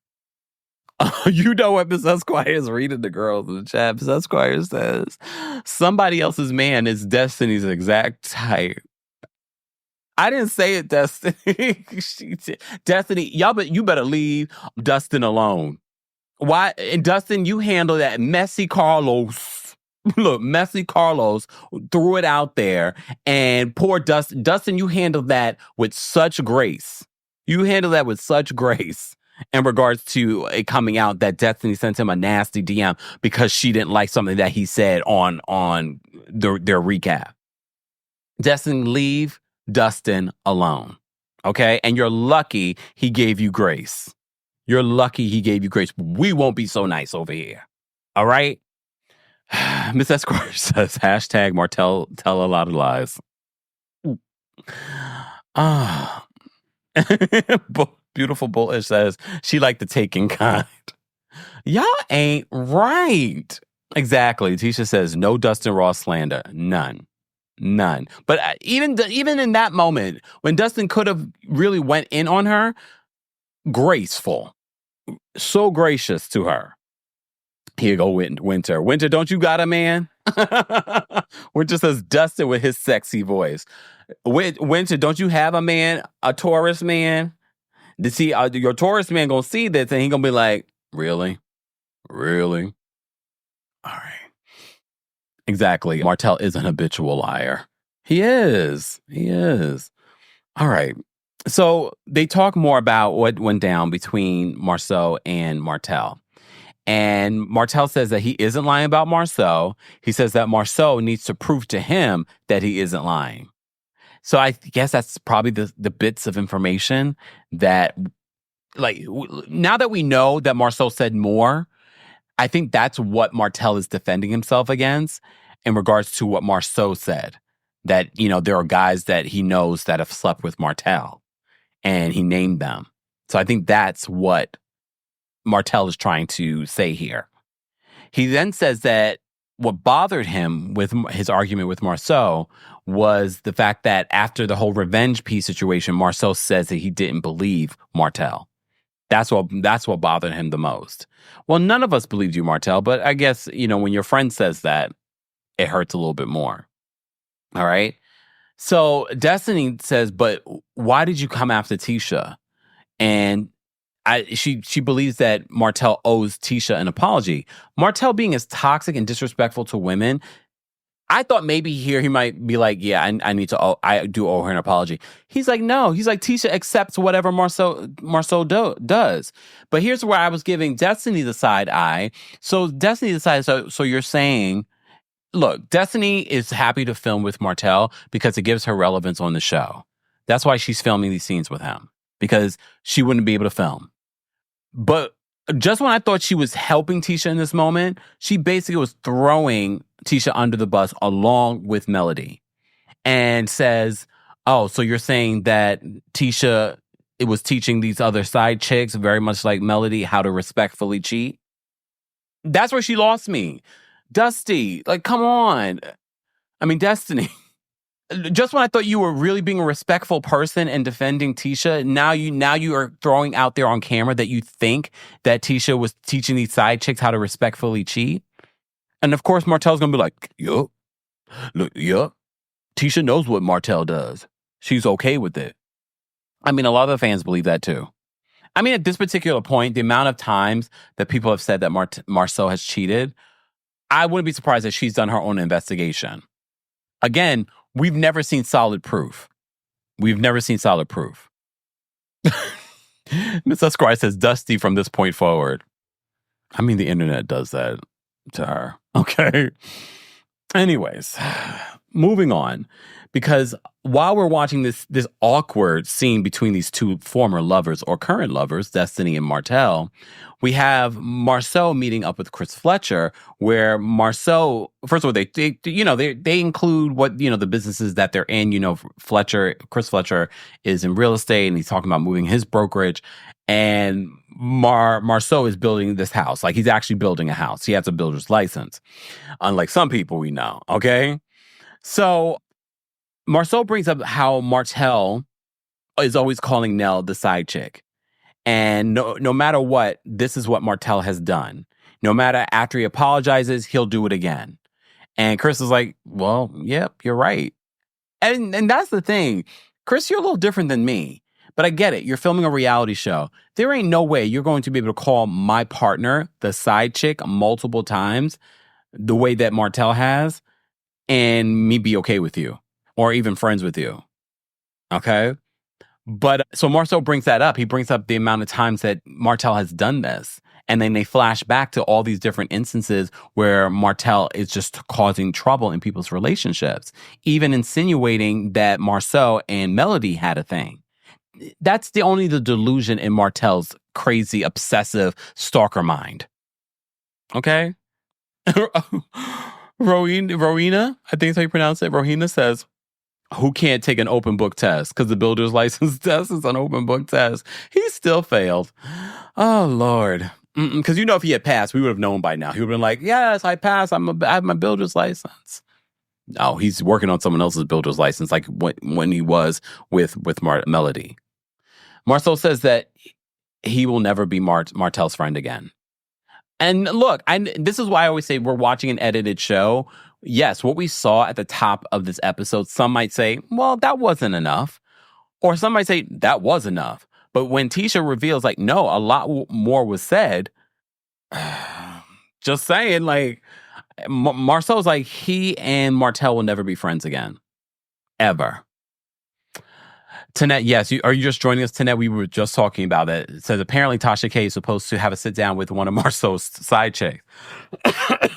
You know what Miss Esquire is reading the girls in the chat. Miss Esquire says, somebody else's man is Destiny's exact type. I didn't say it, Destiny. Destiny, you better leave Dustin alone. Why? And Dustin, you handle that messy Carlos. Look, messy Carlos threw it out there, and poor Dustin. Dustin, you handled that with such grace. You handled that with such grace. in regards to it coming out that Destiny sent him a nasty DM because she didn't like something that he said on their recap. Destiny, leave Dustin alone, okay? And you're lucky he gave you grace. You're lucky he gave you grace. We won't be so nice over here, all right? Miss Esquire says, hashtag Martel tell a lot of lies. Ah. Beautiful Bullish says, she like the taking kind. Y'all ain't right. Exactly. Tisha says, no Dustin Ross slander. None. But even in that moment, when Dustin could have really went in on her, graceful. So gracious to her. Here you go, Winter. Winter, don't you got a man? Winter says, Dustin with his sexy voice. Winter, don't you have a man, a Taurus man? To see your Taurus man gonna see this and he gonna be like, really? All right. Exactly. Martel is an habitual liar. He is. All right. So they talk more about what went down between Marceau and Martel. And Martel says that he isn't lying about Marceau. He says that Marceau needs to prove to him that he isn't lying. So I guess that's probably the bits of information that, like, now that we know that Marceau said more, I think that's what Martel is defending himself against in regards to what Marceau said. That, there are guys that he knows that have slept with Martel, and he named them. So I think that's what Martel is trying to say here. He then says that what bothered him with his argument with Marceau was the fact that after the whole revenge piece situation, Marceau says that he didn't believe Martel. That's what bothered him the most. Well, none of us believed you, Martel, but I guess, when your friend says that, it hurts a little bit more. All right? So Destiny says, but why did you come after Tisha? And she believes that Martel owes Tisha an apology. Martel being as toxic and disrespectful to women, I thought maybe here he might be like, yeah, I do owe her an apology. He's like, no. He's like, Tisha accepts whatever Marceau does. But here's where I was giving Destiny the side eye. So Destiny decided, so you're saying, look, Destiny is happy to film with Martel because it gives her relevance on the show. That's why she's filming these scenes with him, because she wouldn't be able to film. But just when I thought she was helping Tisha in this moment, she basically was throwing Tisha under the bus along with Melody and says, oh, so you're saying that Tisha, it was teaching these other side chicks, very much like Melody, how to respectfully cheat? That's where she lost me. Dusty, like, come on. I mean, Destiny. Just when I thought you were really being a respectful person and defending Tisha, now you are throwing out there on camera that you think that Tisha was teaching these side chicks how to respectfully cheat. And of course, Martel's gonna be like, yup. Look, yup. Tisha knows what Martel does. She's okay with it. I mean, a lot of the fans believe that too. I mean, at this particular point, the amount of times that people have said that Marceau has cheated, I wouldn't be surprised if she's done her own investigation. Again, we've never seen solid proof. Miss Esquire says, Dusty from this point forward. I mean, the internet does that to her. Okay. Anyways, moving on. Because while we're watching this awkward scene between these two former lovers or current lovers, Destiny and Martel, we have Marceau meeting up with Chris Fletcher, where Marceau, first of all, they include what, the businesses that they're in. Chris Fletcher is in real estate and he's talking about moving his brokerage. And Marceau is building this house. Like, he's actually building a house. He has a builder's license, unlike some people we know. Okay. So Marceau brings up how Martel is always calling Nell the side chick. And no matter what, this is what Martel has done. No matter after he apologizes, he'll do it again. And Chris is like, well, yep, you're right. And that's the thing. Chris, you're a little different than me. But I get it. You're filming a reality show. There ain't no way you're going to be able to call my partner the side chick multiple times the way that Martel has and me be okay with you or even friends with you. Okay? But so Marceau brings that up. He brings up the amount of times that Martel has done this. And then they flash back to all these different instances where Martel is just causing trouble in people's relationships, even insinuating that Marceau and Melody had a thing. That's the delusion in Martel's crazy, obsessive stalker mind. Okay? Rowena, I think that's how you pronounce it. Rowena says, who can't take an open book test? Because the builder's license test is an open book test. He still failed. Oh, Lord. Because if he had passed, we would have known by now. He would have been like, yes, I passed. I have my builder's license. No, he's working on someone else's builder's license, like when he was with Melody. Marceau says that he will never be Martel's friend again. And look, this is why I always say we're watching an edited show. Yes, what we saw at the top of this episode, some might say, well, that wasn't enough. Or some might say, that was enough. But when Tisha reveals, like, no, a lot more was said, just saying, like, Marceau's like, he and Martel will never be friends again. Ever. Tanette, yes. Are you just joining us, Tanette? We were just talking about it. It says, apparently Tasha K is supposed to have a sit-down with one of Marceau's side chicks.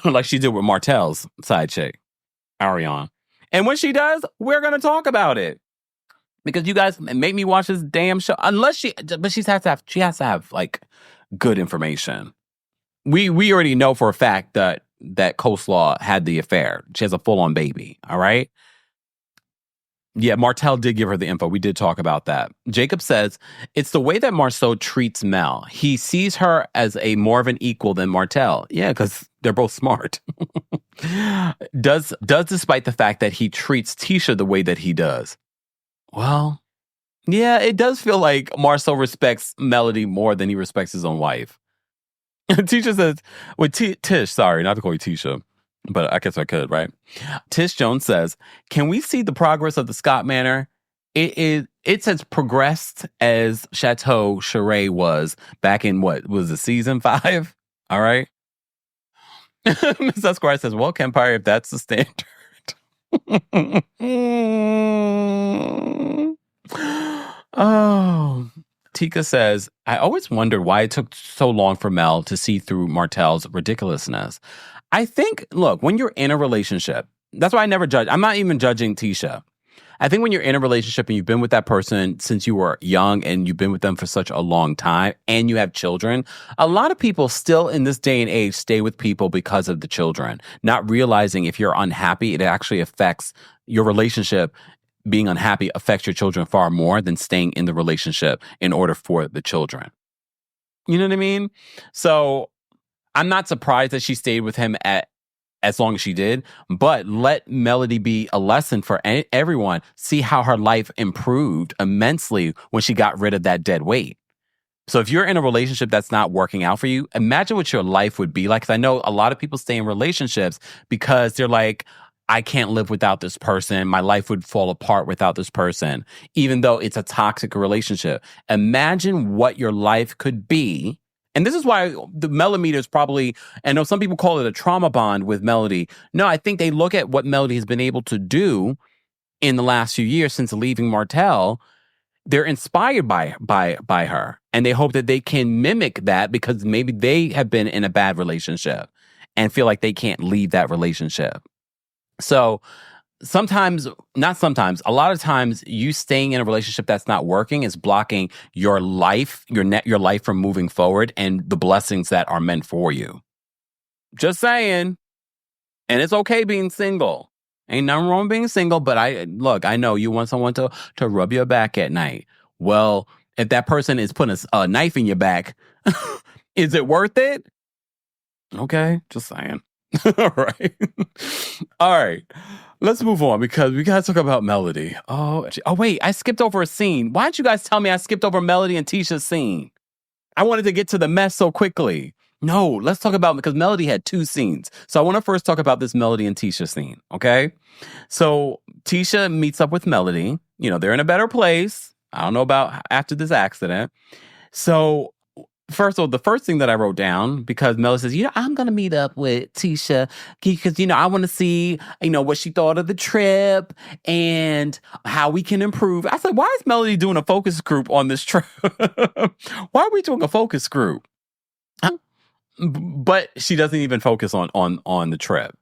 Like she did with Martel's side chick, Ariane. And when she does, we're going to talk about it. Because you guys make me watch this damn show. But she has to have like good information. We already know for a fact that Coleslaw had the affair. She has a full-on baby. All right. Yeah, Martel did give her the info. We did talk about that. Jacob says it's the way that Marceau treats Mel. He sees her as a more of an equal than Martel. Yeah, because they're both smart. Does despite the fact that he treats Tisha the way that he does. Well, yeah, it does feel like Marceau respects Melody more than he respects his own wife. Tisha says, Tish, sorry, not to call you Tisha, but I guess I could, right? Tish Jones says, can we see the progress of the Scott Manor? It's as progressed as Chateau Charest was back in what was it, season 5? All right. Ms. Esquire says, well, Kempire, if that's the standard. Oh, Tika says, I always wondered why it took so long for Mel to see through Martel's ridiculousness. I think, look, when you're in a relationship, that's why I never judge. I'm not even judging Tisha. I think when you're in a relationship and you've been with that person since you were young and you've been with them for such a long time and you have children, a lot of people still in this day and age stay with people because of the children, not realizing if you're unhappy, it actually affects your relationship. Being unhappy affects your children far more than staying in the relationship in order for the children. You know what I mean? So I'm not surprised that she stayed with him as long as she did, but let Melody be a lesson for everyone. See how her life improved immensely when she got rid of that dead weight. So if you're in a relationship that's not working out for you, imagine what your life would be like. Because I know a lot of people stay in relationships because they're like, I can't live without this person. My life would fall apart without this person, even though it's a toxic relationship. Imagine what your life could be. And this is why the Melometer is probably, I know some people call it a trauma bond with Melody. No, I think they look at what Melody has been able to do in the last few years since leaving Martel. They're inspired by her. And they hope that they can mimic that because maybe they have been in a bad relationship and feel like they can't leave that relationship. So a lot of times you staying in a relationship that's not working is blocking your life, your life from moving forward and the blessings that are meant for you. Just saying. And it's okay being single. Ain't nothing wrong with being single, but I know you want someone to rub your back at night. Well, if that person is putting a knife in your back, is it worth it? Okay, just saying. All right. Let's move on because we got to talk about Melody. Oh, wait, I skipped over a scene. Why did you guys tell me I skipped over Melody and Tisha's scene? I wanted to get to the mess so quickly. No, let's talk about, because Melody had 2 scenes. So I want to first talk about this Melody and Tisha scene, okay? So Tisha meets up with Melody. You know, they're in a better place. I don't know about after this accident. So First of all, the first thing that I wrote down, because Mel says, I'm going to meet up with Tisha because, I want to see, what she thought of the trip and how we can improve. I said, why is Melody doing a focus group on this trip? Why are we doing a focus group? But she doesn't even focus on the trip.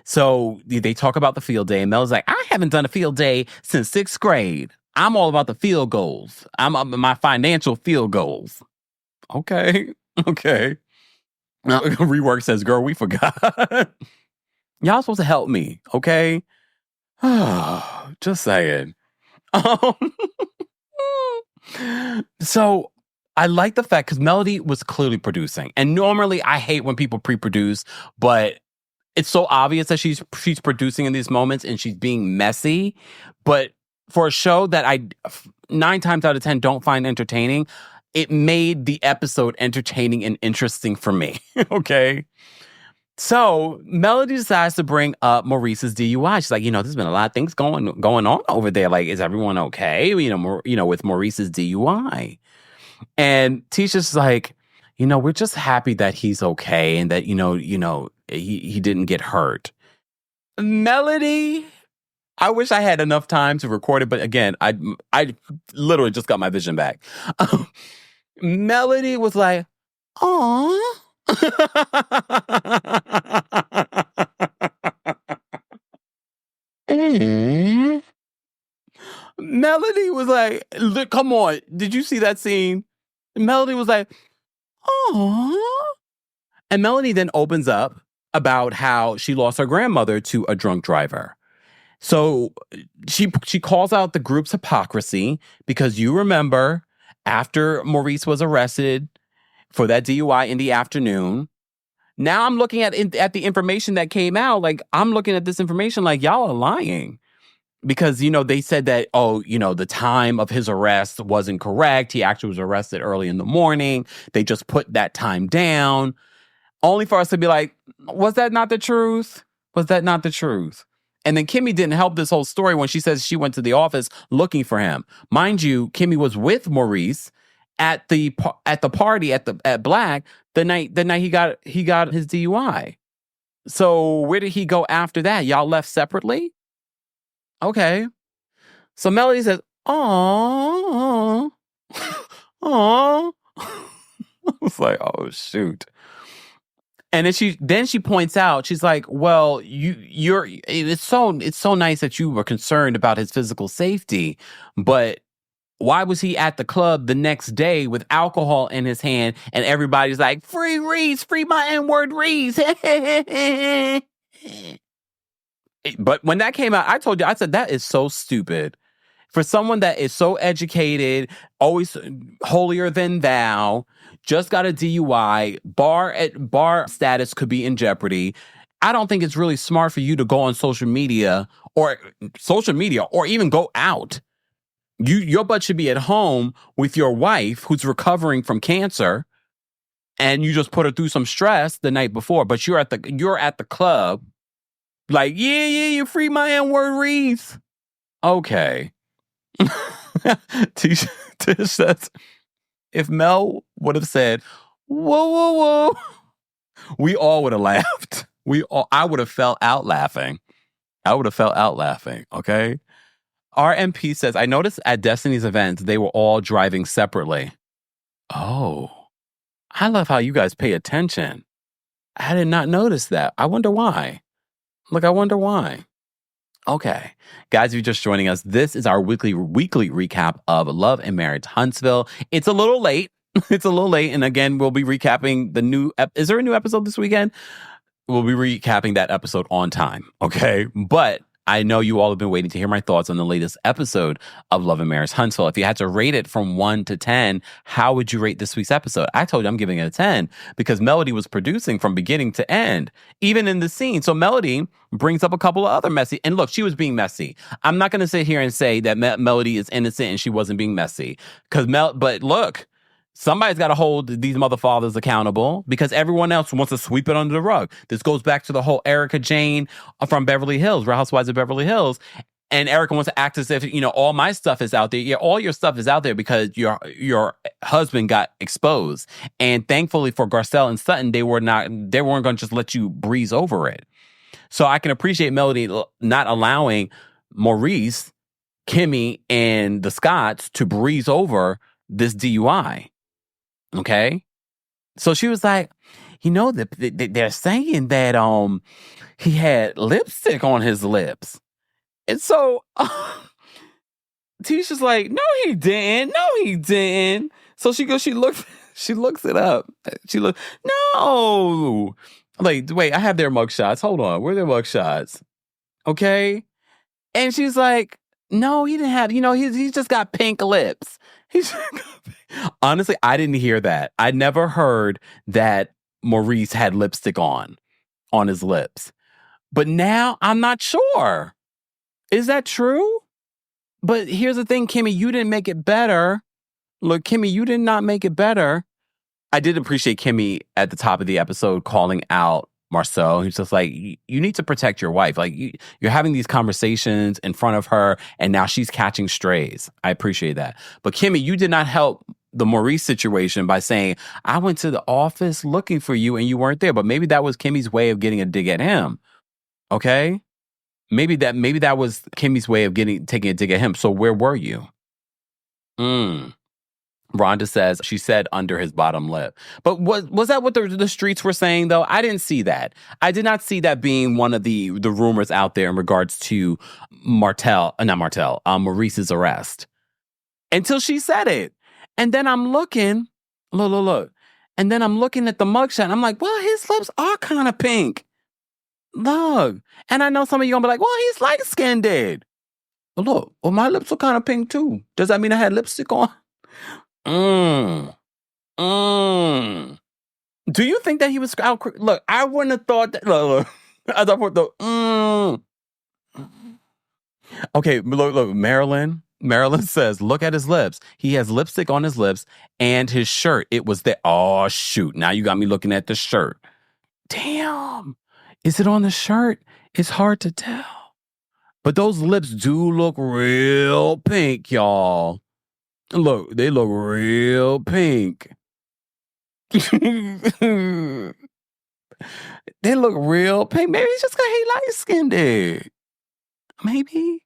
So they talk about the field day, and Mel's like, I haven't done a field day since 6th grade. I'm all about the field goals. I'm my financial field goals. Okay. Rework says, girl, we forgot. Y'all supposed to help me, okay? Just saying. So I like the fact, because Melody was clearly producing. And normally I hate when people pre-produce, but it's so obvious that she's producing in these moments and she's being messy. But for a show that I 9 times out of 10 don't find entertaining, it made the episode entertaining and interesting for me. Okay. So Melody decides to bring up Maurice's DUI. She's like, there's been a lot of things going on over there. Like, is everyone okay? With Maurice's DUI. And Tisha's like, we're just happy that he's okay and that, he didn't get hurt. Melody, I wish I had enough time to record it, but again, I literally just got my vision back. Melody was like, "Aw." Melody was like, look, come on. Did you see that scene? Melody was like, "Aw." And Melody then opens up about how she lost her grandmother to a drunk driver. So she calls out the group's hypocrisy, because you remember after Maurice was arrested for that DUI in the afternoon, now I'm looking at the information that came out. Like, I'm looking at this information like, y'all are lying. Because, they said that, the time of his arrest wasn't correct. He actually was arrested early in the morning. They just put that time down. Only for us to be like, was that not the truth? Was that not the truth? And then Kimmy didn't help this whole story when she says she went to the office looking for him. Mind you, Kimmy was with Maurice at the party at Black the night he got his DUI. So where did he go after that? Y'all left separately? Okay. So Melody says, "Aww." Aww. I was like, oh shoot. And then she points out, she's like, well, it's so nice that you were concerned about his physical safety, but why was he at the club the next day with alcohol in his hand and everybody's like, free Reese, free my N-word Reese. But when that came out, I told you, I said, that is so stupid. For someone that is so educated, always holier than thou, just got a DUI, bar status could be in jeopardy. I don't think it's really smart for you to go on social media or even go out. Your butt should be at home with your wife who's recovering from cancer, and you just put her through some stress the night before, but you're at the club like, yeah, you free my N-word Reese. Okay. Tish says, if Mel would have said, whoa, we all would have laughed. I would have fell out laughing. Okay? RMP says, I noticed at Destiny's events, they were all driving separately. Oh, I love how you guys pay attention. I did not notice that. I wonder why. Okay. Guys, if you're just joining us, this is our weekly recap of Love and Marriage Huntsville. It's a little late. And again, we'll be recapping the new... Is there a new episode this weekend? We'll be recapping that episode on time, okay? But I know you all have been waiting to hear my thoughts on the latest episode of Love and Marriage Huntsville. If you had to rate it from 1 to 10, how would you rate this week's episode? I told you I'm giving it a 10 because Melody was producing from beginning to end, even in the scene. So Melody brings up a couple of other messy, and look, she was being messy. I'm not going to sit here and say that Melody is innocent and she wasn't being messy. But look, somebody's got to hold these mother fathers accountable because everyone else wants to sweep it under the rug. This goes back to the whole Erica Jane from Beverly Hills, Real Housewives of Beverly Hills. And Erica wants to act as if, all my stuff is out there. Yeah, all your stuff is out there because your husband got exposed. And thankfully for Garcelle and Sutton, they weren't going to just let you breeze over it. So I can appreciate Melody not allowing Maurice, Kimmy, and the Scotts to breeze over this DUI. Okay? So she was like, they're saying that he had lipstick on his lips. And so Tisha's like, no, he didn't. No, he didn't. So she looks it up. No. Like, wait, I have their mugshots. Hold on. Where are their mugshots? Okay. And she's like, no, he didn't have, he's just got pink lips. Honestly, I didn't hear that. I never heard that Maurice had lipstick on his lips. But now I'm not sure. Is that true? But here's the thing, Kimmy, you didn't make it better. Look, Kimmy, you did not make it better. I did appreciate Kimmy at the top of the episode calling out Marceau. He's just like, you need to protect your wife. Like, you're having these conversations in front of her, and now she's catching strays. I appreciate that. But Kimmy, you did not help the Maurice situation by saying, I went to the office looking for you and you weren't there. But maybe that was Kimmy's way of getting a dig at him. Okay? Maybe that was Kimmy's way of taking a dig at him. So where were you? Rhonda says she said under his bottom lip. But was that what the streets were saying, though? I didn't see that. I did not see that being one of the rumors out there in regards to Maurice's arrest. Until she said it. And then I'm looking, look. And then I'm looking at the mugshot and I'm like, well, his lips are kind of pink. Look. And I know some of you are going to be like, well, he's light-skinned. But look, well, my lips are kind of pink too. Does that mean I had lipstick on? Do you think that he was out? Look, I wouldn't have thought that. Look. As I put the Okay, look, Marilyn says, look at his lips. He has lipstick on his lips and his shirt. It was there. Oh, shoot. Now you got me looking at the shirt. Damn. Is it on the shirt? It's hard to tell. But those lips do look real pink, y'all. Look, they look real pink. They look real pink. Maybe it's just because he light-skinned. Maybe.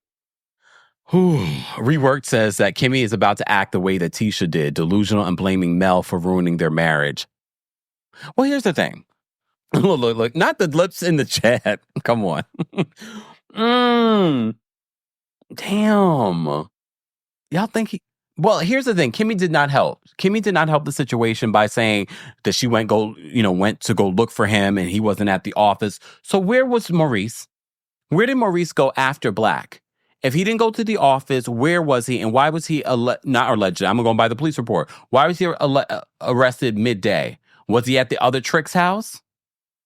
Reworked says that Kimmy is about to act the way that Tisha did, delusional and blaming Mel for ruining their marriage. Well, here's the thing. Look, not the lips in the chat. Come on. Damn. Y'all think Well, here's the thing. Kimmy did not help. Kimmy did not help the situation by saying that she went to go look for him and he wasn't at the office. So where was Maurice? Where did Maurice go after Black? If he didn't go to the office, where was he? And why was he not alleged? I'm going by the police report. Why was he arrested midday? Was he at the other Trick's house?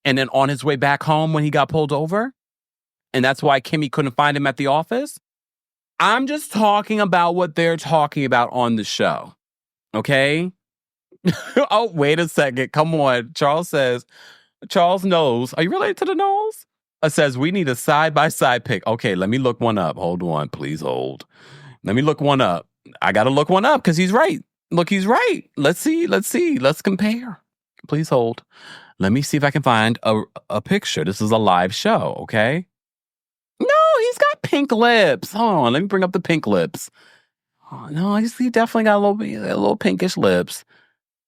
And then on his way back home when he got pulled over? And that's why Kimmy couldn't find him at the office? I'm just talking about what they're talking about on the show. Okay? Oh, wait a second. Come on. Charles knows. Are you related to the Knowles? Says we need a side-by-side pic. Okay, let me look one up. Hold on. Please hold. Let me look one up. I got to look one up because he's right. Look, he's right. Let's see. Let's compare. Please hold. Let me see if I can find a picture. This is a live show, okay? No, he's got pink lips. Hold on, let me bring up the pink lips. Oh, no, he definitely got a little pinkish lips.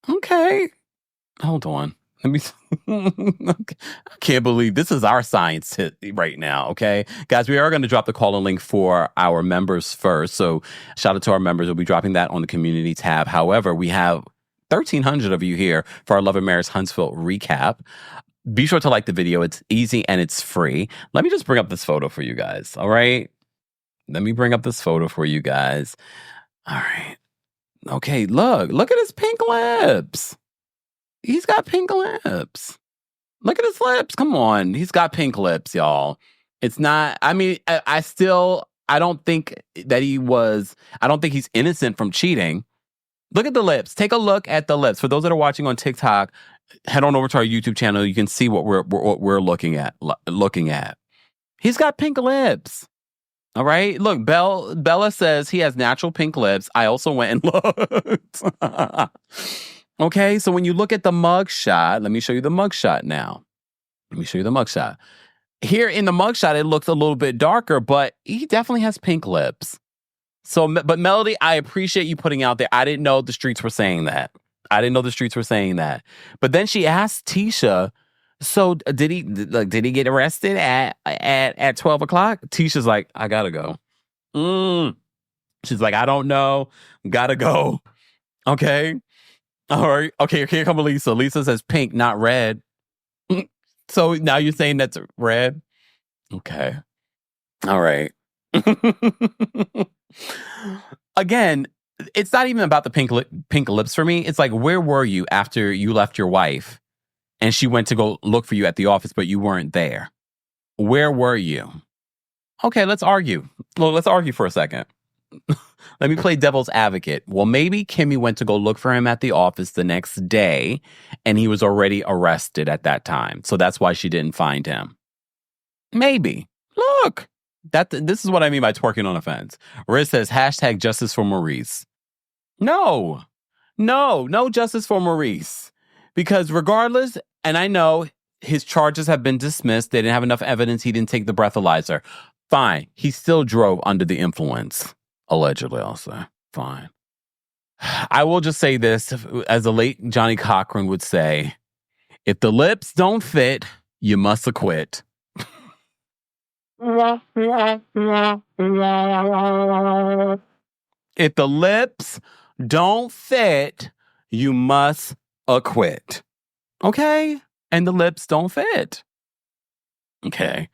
Okay. Hold on. Let me. I can't believe this is our science hit right now, okay? Guys, we are going to drop the call-in link for our members first. So shout out to our members. We'll be dropping that on the community tab. However, we have 1,300 of you here for our Love and Marriage Huntsville recap. Be sure to like the video. It's easy and it's free. Let me just bring up this photo for you guys, all right? Let me bring up this photo for you guys. All right. Okay, look at his pink lips. He's got pink lips. Look at his lips. Come on. He's got pink lips, y'all. It's not, I mean, I don't think he's innocent from cheating. Look at the lips. Take a look at the lips. For those that are watching on TikTok, head on over to our YouTube channel. You can see what we're looking at. He's got pink lips. All right. Look, Bella says he has natural pink lips. I also went and looked. Okay. So when you look at the mug shot, let me show you the mug shot now. Let me show you the mug shot. Here in the mug shot, it looks a little bit darker, but he definitely has pink lips. So, but Melody, I appreciate you putting out there. I didn't know the streets were saying that. But then she asked Tisha, so did he get arrested at 12 o'clock? Tisha's like, I gotta go. She's like, I don't know. Gotta go. Okay. All right. Okay, here comes Lisa. Lisa says pink, not red. So now you're saying that's red? Okay. All right. Again, it's not even about the pink lips for me. It's like, where were you after you left your wife and she went to go look for you at the office, but you weren't there? Where were you? Okay, let's argue. Well, let's argue for a second. Let me play devil's advocate. Well, maybe Kimmy went to go look for him at the office the next day and he was already arrested at that time. So that's why she didn't find him. Maybe. Look, this is what I mean by twerking on a fence. Riz says, hashtag justice for Maurice. No justice for Maurice. Because regardless, and I know his charges have been dismissed. They didn't have enough evidence. He didn't take the breathalyzer. Fine. He still drove under the influence. Allegedly, I'll say. Fine. I will just say this, as the late Johnny Cochran would say, if the lips don't fit, you must acquit. If the lips don't fit, you must acquit. Okay? And the lips don't fit. Okay.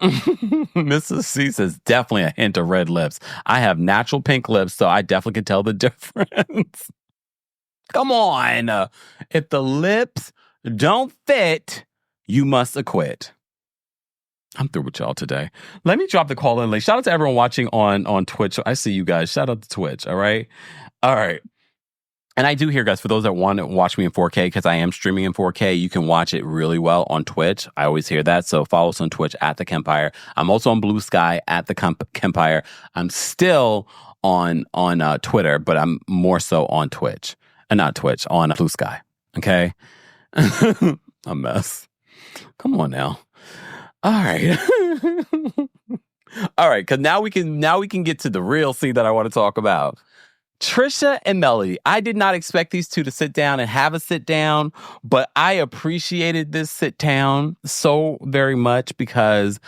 Mrs. C says, definitely a hint of red lips. I have natural pink lips, so I definitely can tell the difference. Come on. If the lips don't fit, you must acquit. I'm through with y'all today. Let me drop the call in link. Shout out to everyone watching on Twitch. I see you guys. Shout out to Twitch. All right. And I do hear, guys, for those that want to watch me in 4K, because I am streaming in 4K, you can watch it really well on Twitch. I always hear that. So follow us on Twitch at the Kempire. I'm also on Blue Sky at the Kempire. I'm still on Twitter, but I'm more so on Twitch. Not Twitch, on Blue Sky. Okay? A mess. Come on now. All right. All right, because now we can get to the real scene that I want to talk about. Trisha and Melody. I did not expect these two to sit down and have a sit down, but I appreciated this sit down so very much because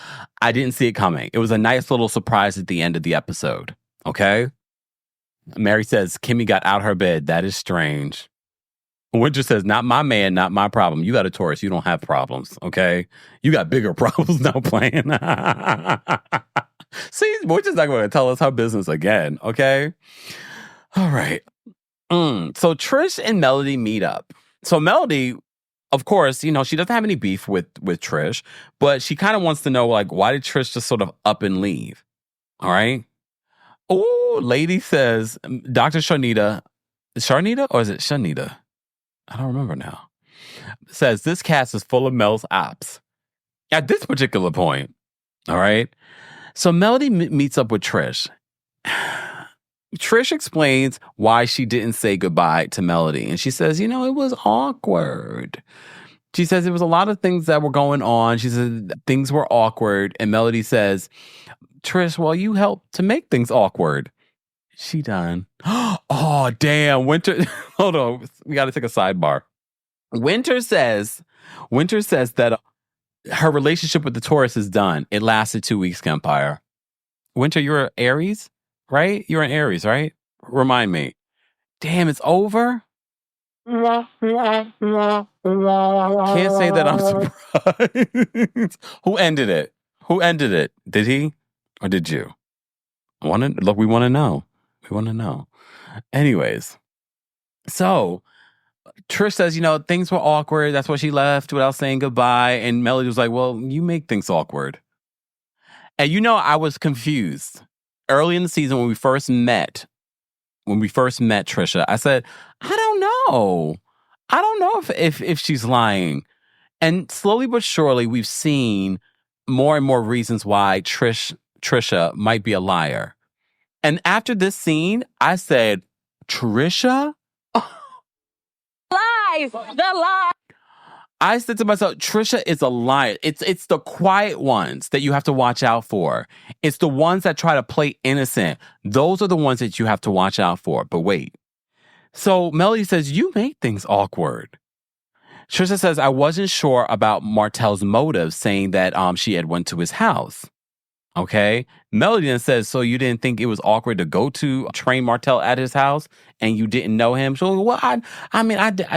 I didn't see it coming. It was a nice little surprise at the end of the episode. Okay? Mary says, Kimmy got out her bed. That is strange. Winter says, not my man, not my problem. You got a Taurus. You don't have problems. Okay? You got bigger problems now playing. See, Winter's not going to tell us her business again. Okay? All right. So Trish and Melody meet up. So Melody, of course, she doesn't have any beef with Trish, but she kind of wants to know, like, why did Trish just sort of up and leave? All right. Oh, lady says, Dr. Sharnita or is it Shanita? I don't remember now. Says this cast is full of Mel's ops. At this particular point. All right. So Melody meets up with Trish. Trish explains why she didn't say goodbye to Melody. And she says, it was awkward. She says there was a lot of things that were going on. She said things were awkward. And Melody says, Trish, well, you helped to make things awkward. She done. Oh, damn. Winter. Hold on. We got to take a sidebar. Winter says that her relationship with the Taurus is done. It lasted 2 weeks, Kempire. Winter, you're an Aries? Right? You're an Aries, right? Remind me. Damn, it's over? Can't say that I'm surprised. Who ended it? Did he? Or did you? We want to know. We want to know. Anyways. So, Trish says, things were awkward. That's why she left without saying goodbye. And Melody was like, well, you make things awkward. And I was confused. Early in the season when we first met Trisha, I said, I don't know if she's lying. And slowly but surely, we've seen more and more reasons why Trish Trisha might be a liar. And after this scene, I said, Trisha? Lies! The lie! I said to myself, Trisha is a liar. It's the quiet ones that you have to watch out for. It's the ones that try to play innocent. Those are the ones that you have to watch out for. But wait. So Melody says, you made things awkward. Trisha says, I wasn't sure about Martel's motives, saying that she had went to his house. Okay. Melody then says, so you didn't think it was awkward to go to train Martel at his house and you didn't know him? So, well, I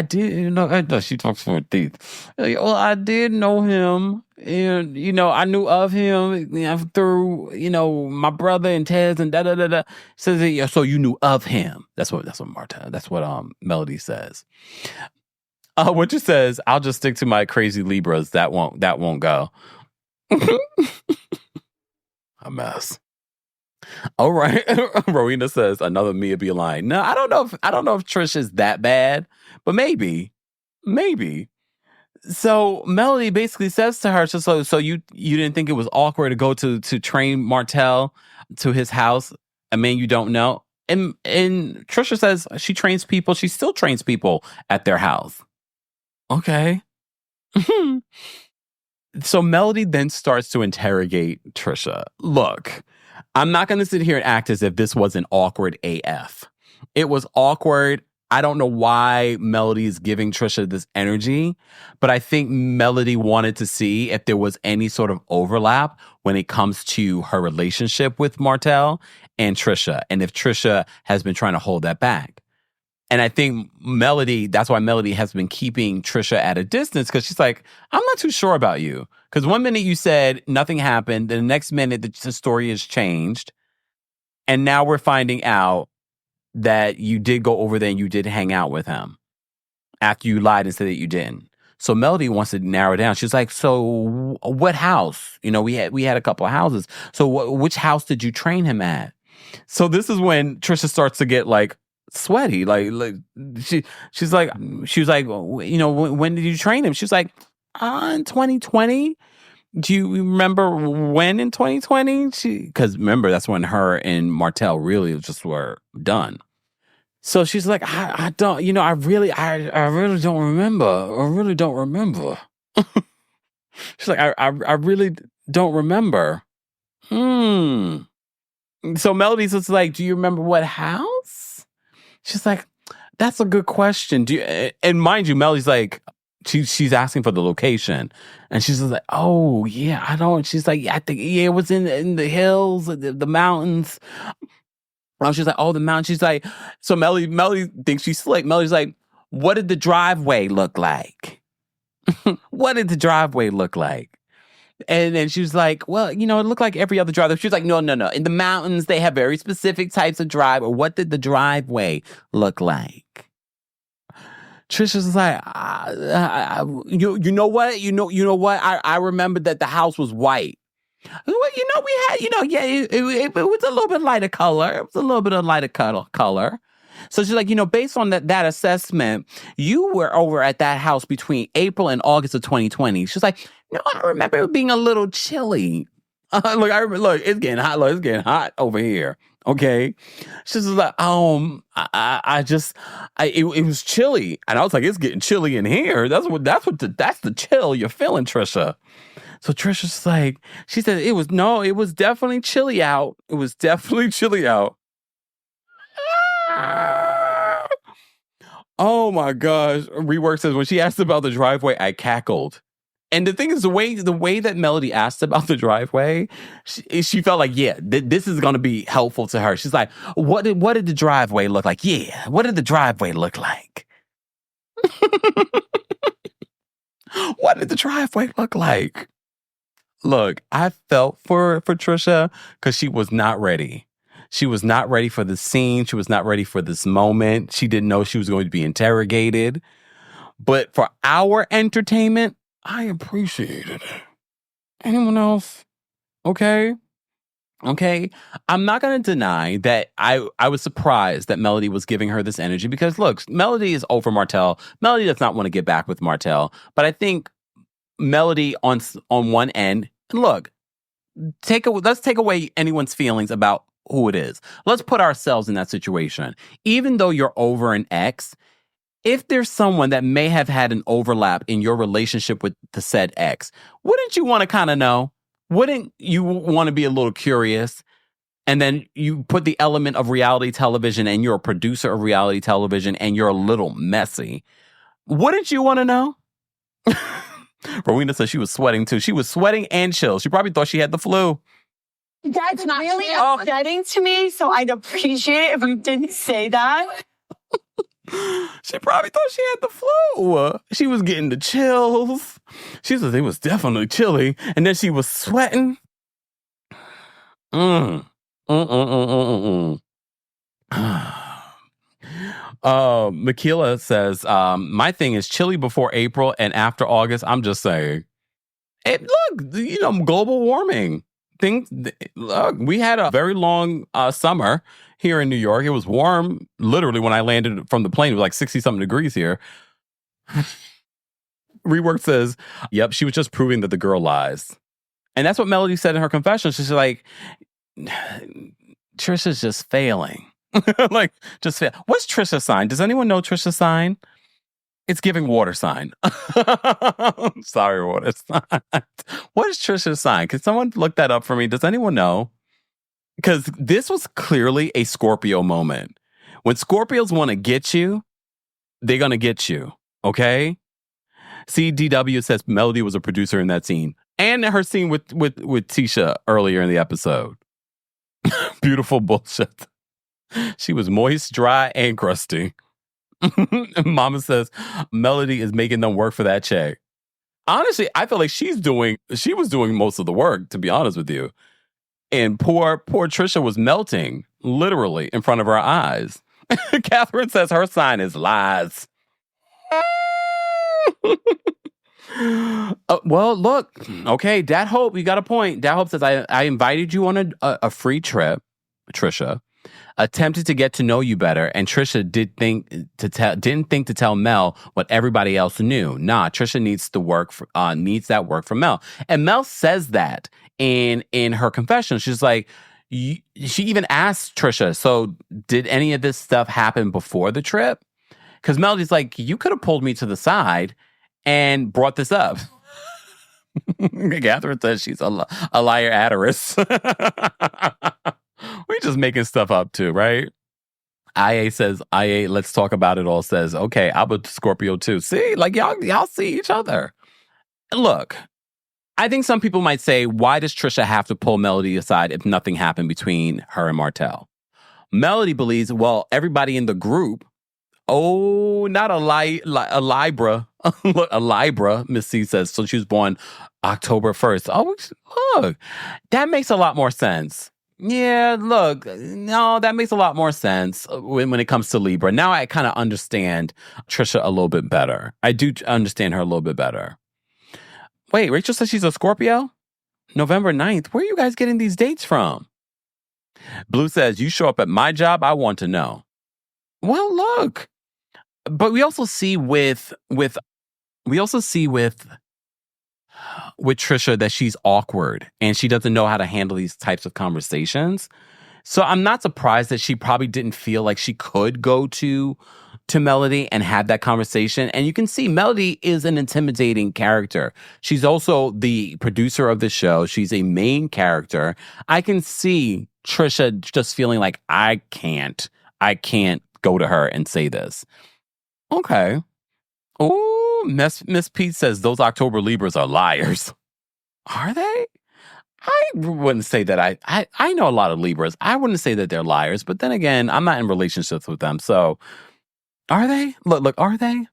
did know. She talks for her teeth. Well, I did know him. And, I knew of him through, my brother and Tez and da-da-da-da. Says, yeah, so you knew of him. That's what Martel, that's what Melody says. Winter says, I'll just stick to my crazy Libras. That won't go. A mess. All right. Rowena says another Mia be lying. No, I don't know if Trish is that bad, but maybe. So Melody basically says to her, so you didn't think it was awkward to go to train Martel to his house, a man you don't know? And Trisha says she trains people. She still trains people at their house. Okay. So Melody then starts to interrogate Trisha. Look, I'm not going to sit here and act as if this wasn't awkward AF. It was awkward. I don't know why Melody is giving Trisha this energy, but I think Melody wanted to see if there was any sort of overlap when it comes to her relationship with Martel and Trisha, and if Trisha has been trying to hold that back. And I think that's why Melody has been keeping Trisha at a distance, because she's like, I'm not too sure about you. Because one minute you said nothing happened, then the next minute the story has changed. And now we're finding out that you did go over there and you did hang out with him after you lied and said that you didn't. So Melody wants to narrow down. She's like, so what house? We had a couple of houses. So which house did you train him at? So this is when Trisha starts to get like, sweaty, like she was like, when did you train him? She was like, in 2020. Do you remember when in 2020? Because remember, that's when her and Martel really just were done. So she's like, I don't, I really don't remember. I really don't remember. She's like, I really don't remember. So Melody's just like, do you remember what house? She's like, that's a good question. And mind you, Melody's like, she's asking for the location. And she's just like, oh, yeah, I don't. She's like, yeah, I think, yeah, it was in the hills, the mountains. She's like, oh, the mountains. She's like, so Melody thinks she's slick. Melody's like, what did the driveway look like? What did the driveway look like? And then she was like, well, it looked like every other driveway. She was like, no. In the mountains, they have very specific types of drive. Or what did the driveway look like? Trisha's like, you know what? You know what? I remember that the house was white. Well, we had, it was a little bit lighter color. It was a little bit of lighter color. So she's like, based on that assessment, you were over at that house between April and August of 2020. She's like, no, I remember it being a little chilly. Look, it's getting hot. Look, it's getting hot over here. Okay. She's like, it was chilly. And I was like, it's getting chilly in here. That's the chill you're feeling, Trisha. So Trisha's like, she said, it was definitely chilly out. It was definitely chilly out. Oh my gosh. Rework says, when she asked about the driveway, I cackled. And the thing is, the way that Melody asked about the driveway, she felt like, yeah, this is going to be helpful to her. She's like, what did the driveway look like? Yeah, what did the driveway look like? What did the driveway look like? Look, I felt for Trisha because she was not ready. She was not ready for the scene. She was not ready for this moment. She didn't know she was going to be interrogated. But for our entertainment, I appreciated it. Anyone else? Okay. I'm not going to deny that I was surprised that Melody was giving her this energy because, look, Melody is over Martel. Melody does not want to get back with Martel. But I think Melody on one end, and look, let's take away anyone's feelings about who it is. Let's put ourselves in that situation. Even though you're over an ex, if there's someone that may have had an overlap in your relationship with the said ex, wouldn't you want to kind of know? Wouldn't you want to be a little curious? And then you put the element of reality television, and you're a producer of reality television, and you're a little messy. Wouldn't you want to know? Rowena said she was sweating too. She was sweating and chill. She probably thought she had the flu. That's not really upsetting to me, so I'd appreciate it if you didn't say that. She probably thought she had the flu. She was getting the chills. She said it was definitely chilly. And then she was sweating. Makila says, my thing is chilly before April and after August. I'm just saying. Look, global warming. Look, we had a very long summer here in New York. It was warm. Literally, when I landed from the plane, it was like 60-something degrees here. Rework says, yep, she was just proving that the girl lies. And that's what Melody said in her confession. She's like, Trisha's just failing. Just fail. What's Trisha's sign? Does anyone know Trisha's sign? It's giving water sign. Sorry, water sign. What is Trisha's sign? Can someone look that up for me? Does anyone know? Because this was clearly a Scorpio moment. When Scorpios want to get you, they're going to get you. Okay? CDW says Melody was a producer in that scene. And her scene with Tisha earlier in the episode. Beautiful bullshit. She was moist, dry, and crusty. Mama says Melody is making them work for that check. Honestly, I feel like she was doing most of the work, to be honest with you. And poor Trisha was melting, literally, in front of her eyes. Catherine says her sign is lies. Well, look. Okay, Dad Hope, you got a point. Dad Hope says, I invited you on a free trip, Trisha. Attempted to get to know you better, and Trisha didn't think to tell Mel what everybody else knew. Nah, Trisha needs that work from Mel, and Mel says that in her confession. She's like, she even asked Trisha, so did any of this stuff happen before the trip? Because Melody's like, you could have pulled me to the side and brought this up. Catherine says she's a liar adderess. We're just making stuff up too, right? IA says, let's talk about it all, says, okay, I'm a Scorpio too. See, like y'all see each other. Look, I think some people might say, why does Trisha have to pull Melody aside if nothing happened between her and Martel? Melody believes, well, everybody in the group, not a Libra, a Libra, Miss C says, so she was born October 1st. Oh, look, that makes a lot more sense. Yeah, look, no, that makes a lot more sense when it comes to Libra. Now I kind of understand Trisha a little bit better. I do understand her a little bit better. Wait, Rachel says she's a Scorpio? November 9th. Where are you guys getting these dates from? Blue says, you show up at my job, I want to know. Well, look. But we also see with Trisha that she's awkward and she doesn't know how to handle these types of conversations. So I'm not surprised that she probably didn't feel like she could go to Melody and have that conversation. And you can see Melody is an intimidating character. She's also the producer of the show. She's a main character. I can see Trisha just feeling like, I can't go to her and say this. Okay. Oh, Miss Pete says those October Libras are liars. Are they? I wouldn't say that. I know a lot of Libras. I wouldn't say that they're liars. But then again, I'm not in relationships with them. So are they? Look, are they?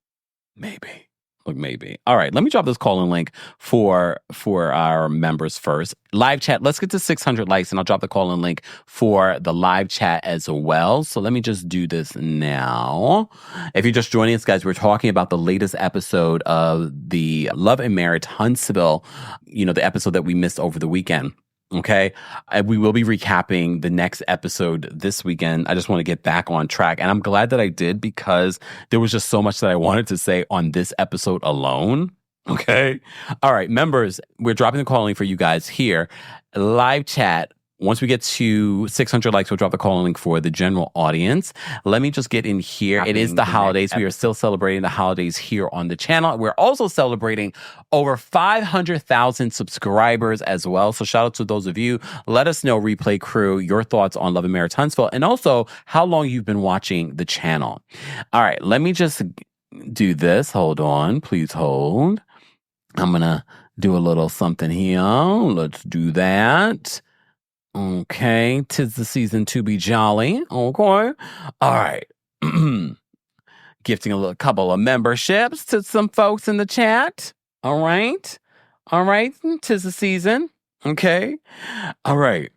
Maybe. Look, maybe. All right, let me drop this call-in link for our members first. Live chat, let's get to 600 likes, and I'll drop the call-in link for the live chat as well. So let me just do this now. If you're just joining us, guys, we're talking about the latest episode of the Love and Marriage Huntsville, the episode that we missed over the weekend. Okay, we will be recapping the next episode this weekend. I just want to get back on track. And I'm glad that I did because there was just so much that I wanted to say on this episode alone. Okay. All right, members, we're dropping the call link for you guys here. Live chat. Once we get to 600 likes, we'll drop the call link for the general audience. Let me just get in here. It is the holidays. We are still celebrating the holidays here on the channel. We're also celebrating over 500,000 subscribers as well. So shout out to those of you. Let us know, Replay Crew, your thoughts on Love and Marriage Huntsville, and also how long you've been watching the channel. All right, let me just do this. Hold on. Please hold. I'm going to do a little something here. Let's do that. Okay. 'Tis the season to be jolly. Okay. All right. Gifting a couple of memberships to some folks in the chat. All right. All right. 'Tis the season. Okay. All right.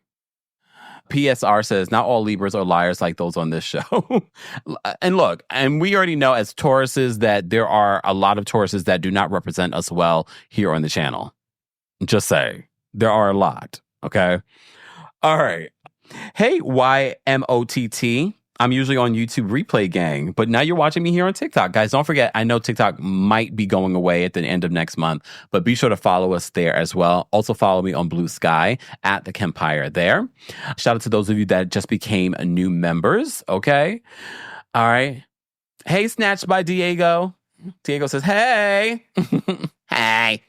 PSR says, not all Libras are liars like those on this show. And look, and we already know as Tauruses that there are a lot of Tauruses that do not represent us well here on the channel. Just say, there are a lot. Okay. All right. Hey, YMOTT. I'm usually on YouTube Replay Gang, but now you're watching me here on TikTok. Guys, don't forget, I know TikTok might be going away at the end of next month, but be sure to follow us there as well. Also follow me on Blue Sky at the Kempire there. Shout out to those of you that just became new members, okay? All right. Hey, Snatched by Diego. Diego says, hey. Hey.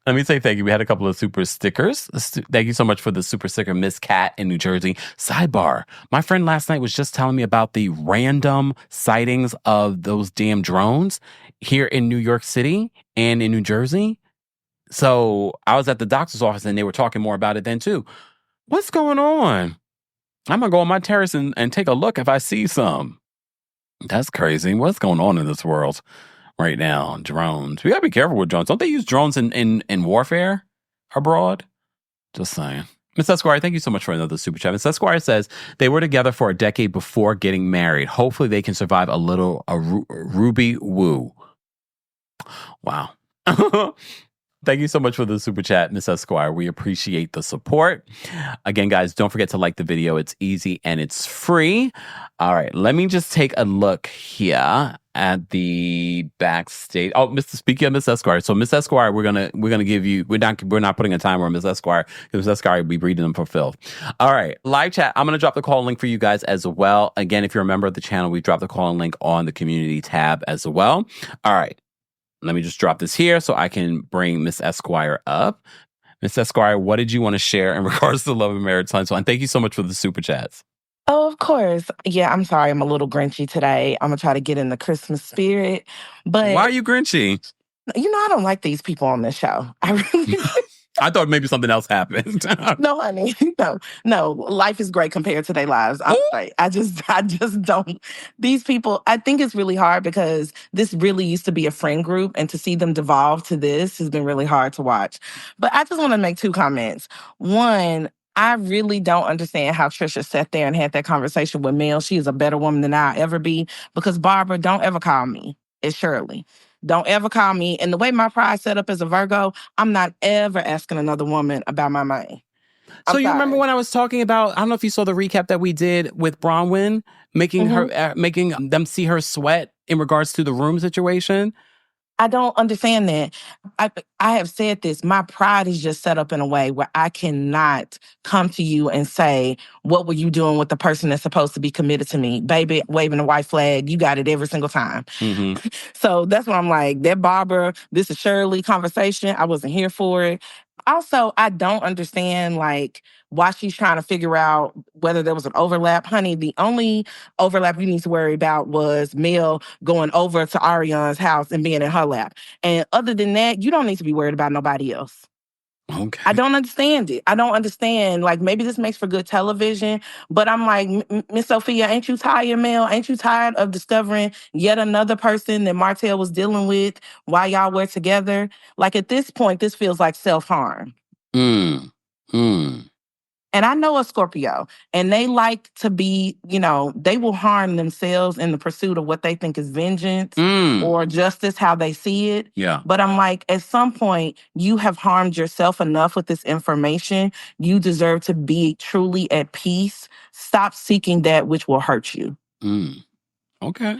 Let me say thank you. We had a couple of super stickers. Thank you so much for the super sticker, Miss Cat in New Jersey. Sidebar. My friend last night was just telling me about the random sightings of those damn drones here in New York City and in New Jersey. So I was at the doctor's office and they were talking more about it then too. What's going on? I'm going to go on my terrace and take a look if I see some. That's crazy. What's going on in this world right now? Drones. We gotta be careful with drones. Don't they use drones in warfare abroad? Just saying. Miss Esquire, thank you so much for another super chat. Miss Esquire says they were together for a decade before getting married. Hopefully they can survive a Ruby woo. Wow. Thank you so much for the super chat, Miss Esquire. We appreciate the support. Again, guys, don't forget to like the video. It's easy and it's free. All right, let me just take a look here at the backstage. Oh, speaking of Miss Esquire, so Miss Esquire, we're gonna give you. We're not putting a timer on Miss Esquire because Miss Esquire will be breeding them for filth. All right, live chat. I'm gonna drop the call link for you guys as well. Again, if you're a member of the channel, we dropped the call link on the community tab as well. All right. Let me just drop this here so I can bring Miss Esquire up. Miss Esquire, what did you want to share in regards to Love and Marriage Huntsville? And thank you so much for the super chats. Oh, of course. Yeah, I'm sorry. I'm a little grinchy today. I'm going to try to get in the Christmas spirit. But why are you grinchy? You know, I don't like these people on this show. I really I thought maybe something else happened. No, honey. No. Life is great compared to their lives. I'm straight. I just don't. These people, I think it's really hard because this really used to be a friend group, and to see them devolve to this has been really hard to watch. But I just want to make two comments. One, I really don't understand how Trisha sat there and had that conversation with Mel. She is a better woman than I'll ever be, because Barbara, don't ever call me. It's Shirley. Don't ever call me. And the way my pride set up as a Virgo, I'm not ever asking another woman about my money. So you remember when I was talking about, I don't know if you saw the recap that we did with Bronwyn, making them see her sweat in regards to the room situation? I don't understand that. I have said this. My pride is just set up in a way where I cannot come to you and say, what were you doing with the person that's supposed to be committed to me? Baby, waving a white flag, you got it every single time. Mm-hmm. So that's why I'm like, that Barbara, this is Shirley conversation. I wasn't here for it. Also, I don't understand, like, why she's trying to figure out whether there was an overlap. Honey, the only overlap you need to worry about was Mel going over to Ariana's house and being in her lap. And other than that, you don't need to be worried about nobody else. Okay. I don't understand it. I don't understand. Like, maybe this makes for good television, but I'm like, Miss Sophia, ain't you tired, Mel? Ain't you tired of discovering yet another person that Martel was dealing with while y'all were together? Like, at this point, this feels like self-harm. And I know a Scorpio, and they like to be, they will harm themselves in the pursuit of what they think is vengeance or justice, how they see it. Yeah. But I'm like, at some point, you have harmed yourself enough with this information. You deserve to be truly at peace. Stop seeking that which will hurt you. Okay.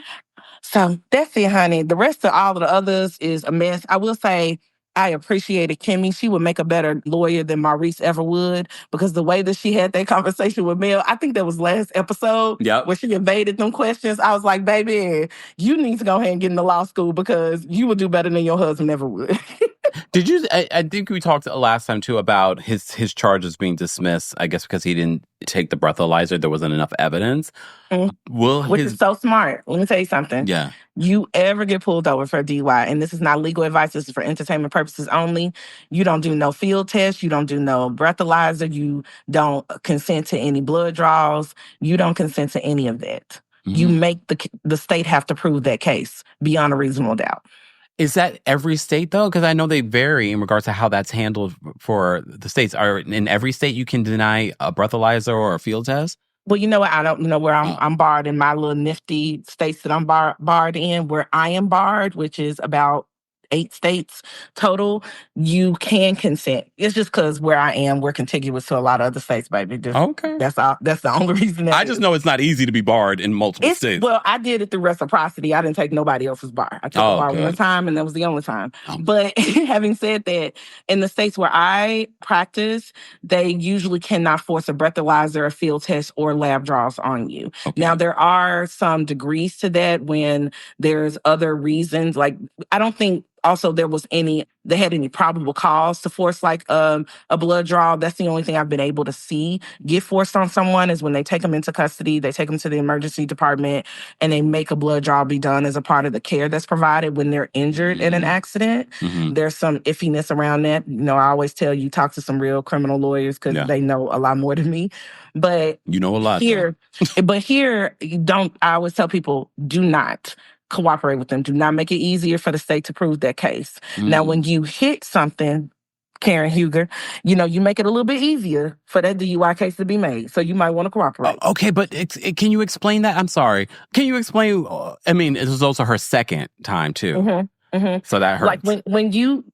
So that's it, honey. The rest of all of the others is a mess. I will say I appreciated Kimmy. She would make a better lawyer than Maurice ever would, because the way that she had that conversation with Mel, I think that was last episode where she evaded them questions. I was like, baby, you need to go ahead and get into law school because you will do better than your husband ever would. Did you? I think we talked last time too about his charges being dismissed. I guess because he didn't take the breathalyzer, there wasn't enough evidence. Which is so smart. Let me tell you something. Yeah. You ever get pulled over for DUI, and this is not legal advice, this is for entertainment purposes only. You don't do no field tests. You don't do no breathalyzer. You don't consent to any blood draws. You don't consent to any of that. You make the state have to prove that case beyond a reasonable doubt. Is that every state, though? Because I know they vary in regards to how that's handled for the states. Are in every state you can deny a breathalyzer or a field test? Well, you know what? I don't know where I'm barred in my little nifty states that I'm barred in. Where I am barred, which is about 8 states total, you can consent. It's just because where I am, we're contiguous to a lot of other states, baby. Okay. That's all. That's the only reason. I just know it's not easy to be barred in multiple states. Well, I did it through reciprocity. I didn't take nobody else's bar. I took a bar one time, and that was the only time. But having said that, in the states where I practice, they usually cannot force a breathalyzer, a field test, or lab draws on you. Now, there are some degrees to that when there's other reasons. Like, I don't think also they had any probable cause to force like a blood draw. That's the only thing I've been able to see get forced on someone is when they take them into custody, they take them to the emergency department, and they make a blood draw be done as a part of the care that's provided when they're injured in an accident. There's some iffiness around that. You know, I always tell you, talk to some real criminal lawyers because they know a lot more than me. But you know a lot here, you don't. I always tell people, do not cooperate with them. Do not make it easier for the state to prove that case. Now, when you hit something, Karen Huger, you know, you make it a little bit easier for that DUI case to be made. So you might want to cooperate. Okay, but can you explain that? I'm sorry. Can you explain? I mean, it was also her second time too. So that hurts. Like when you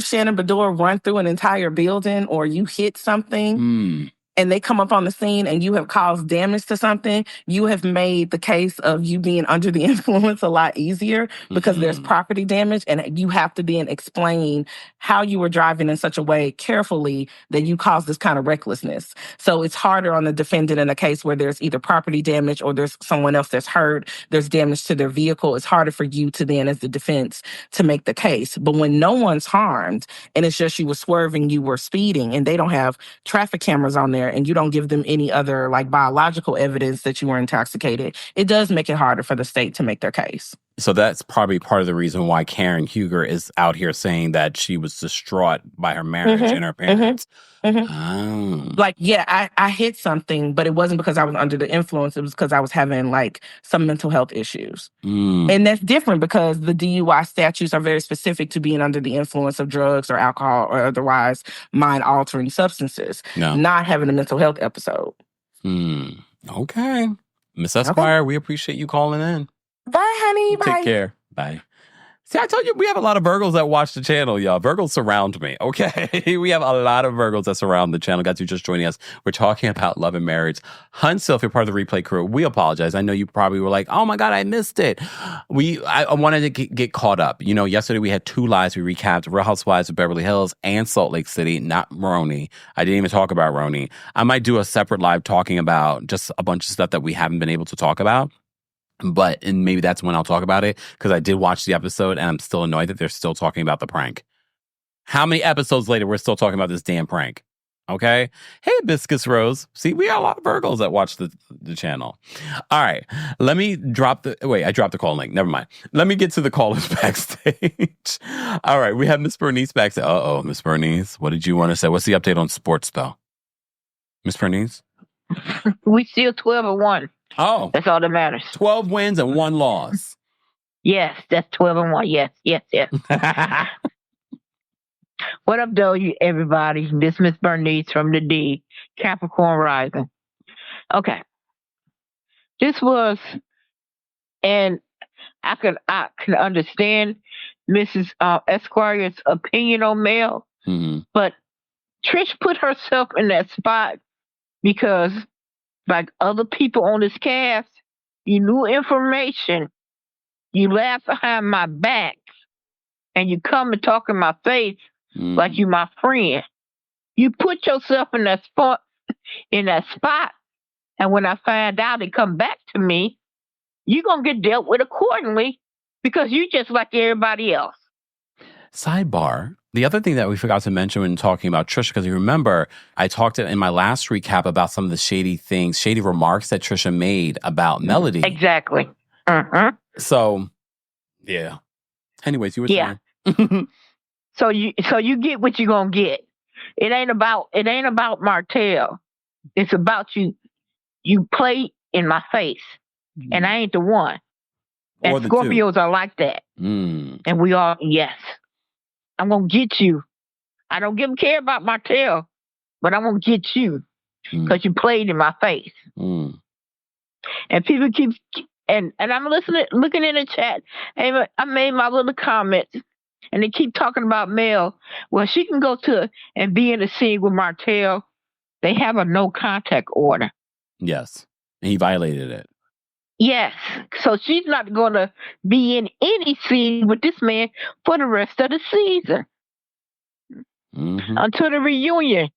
Shannon Bedore run through an entire building or you hit something, and they come up on the scene and you have caused damage to something, you have made the case of you being under the influence a lot easier because there's property damage, and you have to then explain how you were driving in such a way carefully that you caused this kind of recklessness. So it's harder on the defendant in a case where there's either property damage or there's someone else that's hurt, there's damage to their vehicle. It's harder for you to then, as the defense, to make the case. But when no one's harmed and it's just you were swerving, you were speeding, and they don't have traffic cameras on there, and you don't give them any other like biological evidence that you were intoxicated, it does make it harder for the state to make their case. So that's probably part of the reason why Karen Huger is out here saying that she was distraught by her marriage and her parents. Like, yeah, I hit something, but it wasn't because I was under the influence. It was because I was having like some mental health issues. And that's different because the DUI statutes are very specific to being under the influence of drugs or alcohol or otherwise mind-altering substances, not having a mental health episode. Okay. Miss Esquire, we appreciate you calling in. Bye, honey. Bye. Take care. Bye. See, I told you we have a lot of Virgos that watch the channel, y'all. Virgos surround me, okay? We have a lot of Virgos that surround the channel. Guys who just joining us, we're talking about Love and Marriage Huntsville. If you're part of the replay crew, we apologize. I know you probably were like, oh my God, I missed it. I wanted to get caught up. You know, yesterday we had 2 lives. We recapped Real Housewives of Beverly Hills and Salt Lake City, not Roni. I didn't even talk about Roni. I might do a separate live talking about just a bunch of stuff that we haven't been able to talk about. And maybe that's when I'll talk about it, because I did watch the episode and I'm still annoyed that they're still talking about the prank. How many episodes later we're still talking about this damn prank? Okay? Hey, Hibiscus Rose. See, we got a lot of Virgos that watch the channel. All right. Let me drop I dropped the call link. Never mind. Let me get to the callers backstage. All right. We have Miss Bernice backstage. Uh-oh, Miss Bernice. What did you want to say? What's the update on sports, though? Miss Bernice? We still 12-1. Oh. That's all that matters. 12 wins and 1 loss. Yes, that's 12-1. Yes. What up, though, everybody? This Miss Bernice from the D, Capricorn Rising. Okay. This was, and I can understand Mrs. Esquire's opinion on Mel, but Trish put herself in that spot because, like other people on this cast, you knew information you laugh behind my back, and you come and talk in my face like you my friend. You put yourself in that spot, and when I find out and come back to me, you're going to get dealt with accordingly because you just like everybody else. Sidebar. The other thing that we forgot to mention when talking about Trisha, because you remember, I talked in my last recap about some of the shady remarks that Trisha made about Melody. Exactly. So, yeah. Anyways, you were saying. So you get what you're gonna get. It ain't about Martel. It's about you. You play in my face, and I ain't the one. And Scorpios are like that. And we all, yes. I'm gonna get you. I don't care about Martel, but I'm gonna get you because you played in my face. And people keep and I'm looking in the chat. And I made my little comments, and they keep talking about Mel. Well, she can go to and be in the scene with Martel. They have a no contact order. Yes, and he violated it. Yes, so she's not going to be in any scene with this man for the rest of the season until the reunion,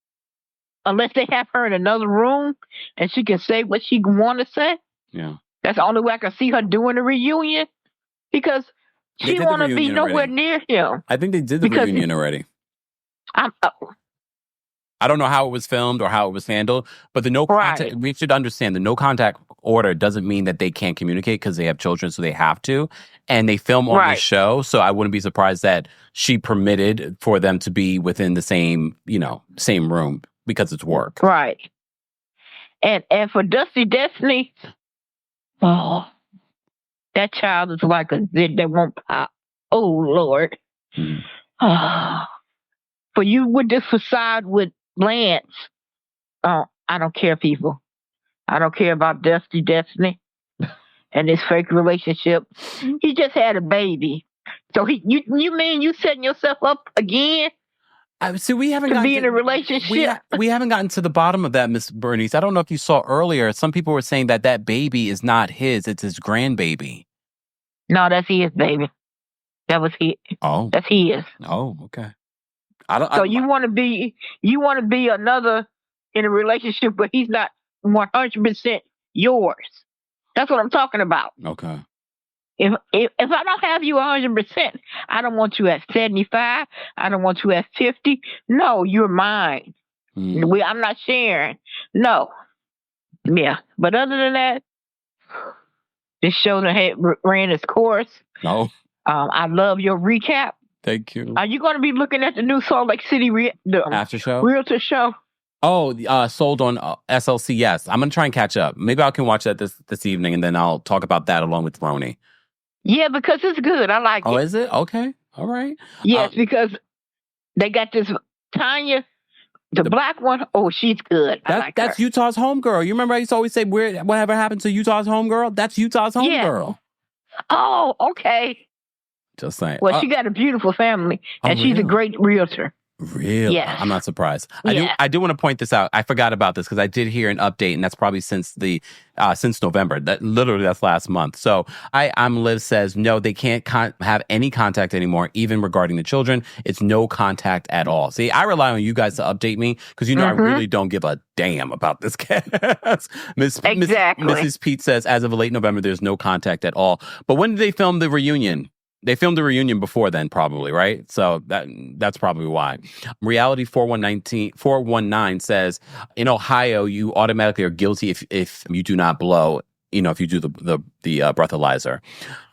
unless they have her in another room and she can say what she want to say. Yeah, that's the only way I can see her doing a reunion because she want to be nowhere near him. I think they did the reunion already. I don't know how it was filmed or how it was handled, but the no contact, we should understand the no contact order doesn't mean that they can't communicate because they have children, so they have to. And they film on the show, so I wouldn't be surprised that she permitted for them to be within the same room because it's work. Right. And for Dusty Destiny, oh, that child is like a zit that won't pop. Oh, Lord. For you with this facade with Lance, oh, I don't care, people. I don't care about Dusty Destiny and his fake relationship. He just had a baby. So you mean you setting yourself up again? See, we haven't gotten be in a relationship. We haven't gotten to the bottom of that, Miss Bernice. I don't know if you saw earlier. Some people were saying that baby is not his; it's his grandbaby. No, that's his baby. That was his. Oh, that's his. Oh, okay. You want to be another in a relationship, but he's not 100% yours. That's what I'm talking about. Okay. If I don't have you 100%, I don't want you at 75. I don't want you at 50. No, you're mine. I'm not sharing. No. Yeah. But other than that, this show ran its course. No. I love your recap. Thank you. Are you going to be looking at the new Salt Lake City after show? Realtor show? Oh, sold on SLC. Yes, I'm gonna try and catch up. Maybe I can watch that this evening, and then I'll talk about that along with Roni. Yeah, because it's good. I like it. Oh, is it? Okay. All right. Yes, because they got this Tanya, the black one. Oh, she's good. That's Utah's homegirl. You remember I used to always say, whatever happened to Utah's homegirl? That's Utah's homegirl. Yeah. Oh, okay. Just saying. Well, she got a beautiful family, and she's a great realtor. Really? Yes. I'm not surprised. I do want to point this out. I forgot about this because I did hear an update, and that's probably since November. That's last month. So Liv says no, they can't have any contact anymore, even regarding the children. It's no contact at all. See, I rely on you guys to update me because I really don't give a damn about this cast. Mrs. Pete says as of late November, there's no contact at all. But when did they film the reunion? They filmed the reunion before then, probably, right? So that's probably why. Reality 419 says, in Ohio, you automatically are guilty if you do not blow, if you do the breathalyzer.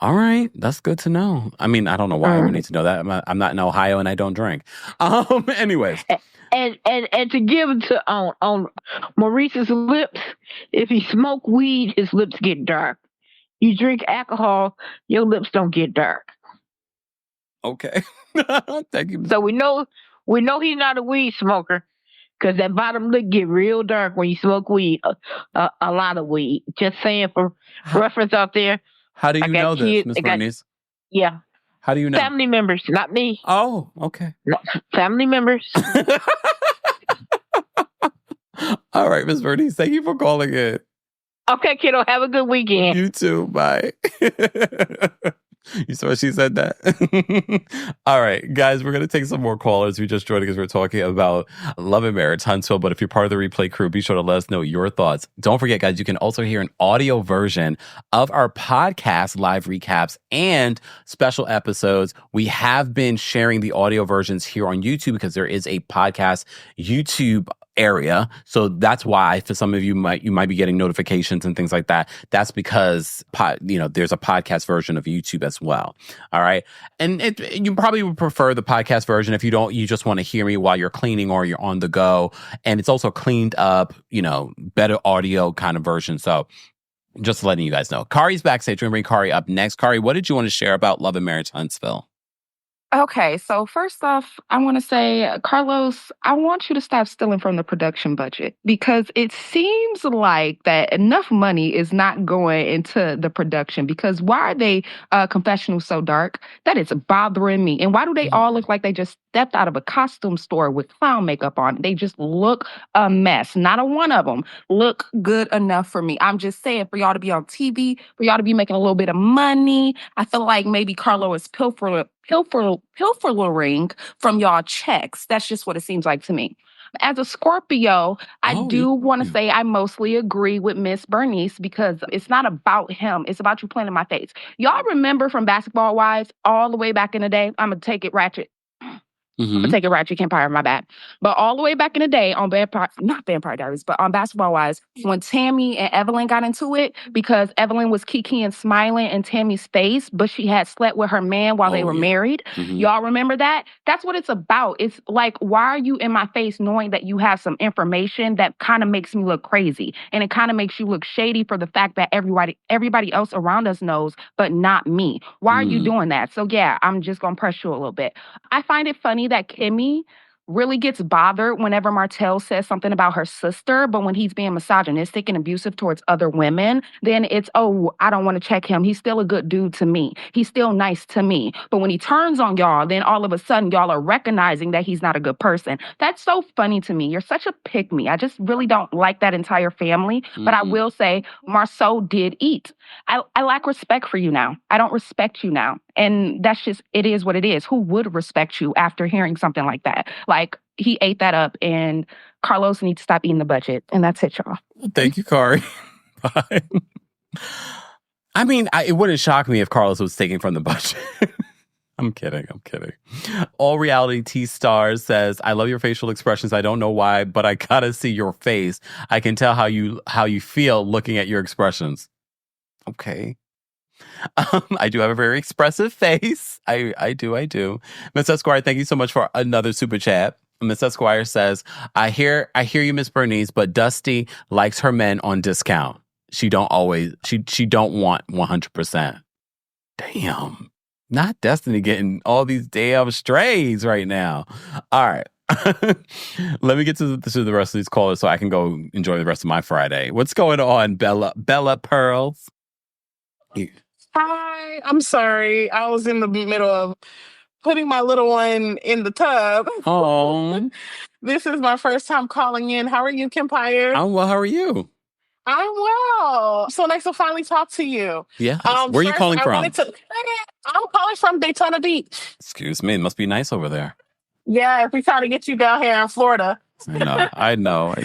All right, that's good to know. I mean, I don't know why I would need to know that. I'm not in Ohio and I don't drink. Anyways. And to give to on Maurice's lips, if he smoke weed, his lips get dark. You drink alcohol, your lips don't get dark. Okay. Thank you. So we know he's not a weed smoker because that bottom lip get real dark when you smoke weed, a lot of weed. Just saying for reference out there. How do you know this, Ms. Bernice? Yeah. How do you know? Family members, not me. Oh, okay. No, family members. All right, Ms. Bernice, thank you for calling in. Okay, kiddo. Have a good weekend. You too. Bye. You saw she said that? All right, guys, we're going to take some more callers. We just joined because we're talking about Love and Marriage Huntsville. But if you're part of the replay crew, be sure to let us know your thoughts. Don't forget, guys, you can also hear an audio version of our podcast, live recaps, and special episodes. We have been sharing the audio versions here on YouTube because there is a podcast YouTube area. So that's why for some of you might be getting notifications and things like that. That's because there's a podcast version of YouTube as well. All right. And you probably would prefer the podcast version if you just want to hear me while you're cleaning or you're on the go. And it's also cleaned up, better audio kind of version. So just letting you guys know. Kari's backstage. We're going to bring Kari up next. Kari, what did you want to share about Love and Marriage Huntsville? Okay, so first off, I want to say, Carlos, I want you to stop stealing from the production budget because it seems like that enough money is not going into the production because why are they confessionals so dark? That is bothering me. And why do they all look like they just stepped out of a costume store with clown makeup on? They just look a mess. Not a one of them look good enough for me. I'm just saying, for y'all to be on TV, for y'all to be making a little bit of money, I feel like maybe Carlo is pilfering from y'all checks. That's just what it seems like to me. As a Scorpio, I do want to say I mostly agree with Miss Bernice because it's not about him. It's about you playing in my face. Y'all remember from Basketball Wives all the way back in the day? I'm going to take it ratchet. I'm going to take it ratchet, Kempire, my bad. But all the way back in the day on not Vampire Diaries, but on Basketball Wives, when Tammy and Evelyn got into it, because Evelyn was kikiing and smiling in Tammy's face, but she had slept with her man while they were married. Y'all remember that? That's what it's about. It's like, why are you in my face knowing that you have some information that kind of makes me look crazy? And it kind of makes you look shady for the fact that everybody else around us knows, but not me. Why are you doing that? So yeah, I'm just going to press you a little bit. I find it funny that Kimmy really gets bothered whenever Martel says something about her sister, but when he's being misogynistic and abusive towards other women, then it's, I don't want to check him. He's still a good dude to me. He's still nice to me. But when he turns on y'all, then all of a sudden y'all are recognizing that he's not a good person. That's so funny to me. You're such a pick-me. I just really don't like that entire family. But I will say Marceau did eat. I lack respect for you now. I don't respect you now. And that's just, it is what it is. Who would respect you after hearing something like that? Like, he ate that up, and Carlos needs to stop eating the budget. And that's it, y'all. Thank you, Kari. Bye. I mean, it wouldn't shock me if Carlos was taking from the budget. I'm kidding. All Reality T-Stars says, I love your facial expressions. I don't know why, but I gotta see your face. I can tell how you feel looking at your expressions. Okay. I do have a very expressive face. I do. Miss Esquire, thank you so much for another super chat. Miss Esquire says, I hear you, Miss Bernice, but Dusty likes her men on discount. She don't want 100%. Damn. Not Destiny getting all these damn strays right now. All right. Let me get to the rest of these callers so I can go enjoy the rest of my Friday. What's going on, Bella Pearls? Hi, I'm sorry. I was in the middle of putting my little one in the tub. Oh. This is my first time calling in. How are you, Kempire? I'm well. How are you? I'm well. So nice to finally talk to you. Yeah. Where are you calling from? I'm calling from Daytona Beach. Excuse me. It must be nice over there. Yeah, if we try to get you down here in Florida. I know.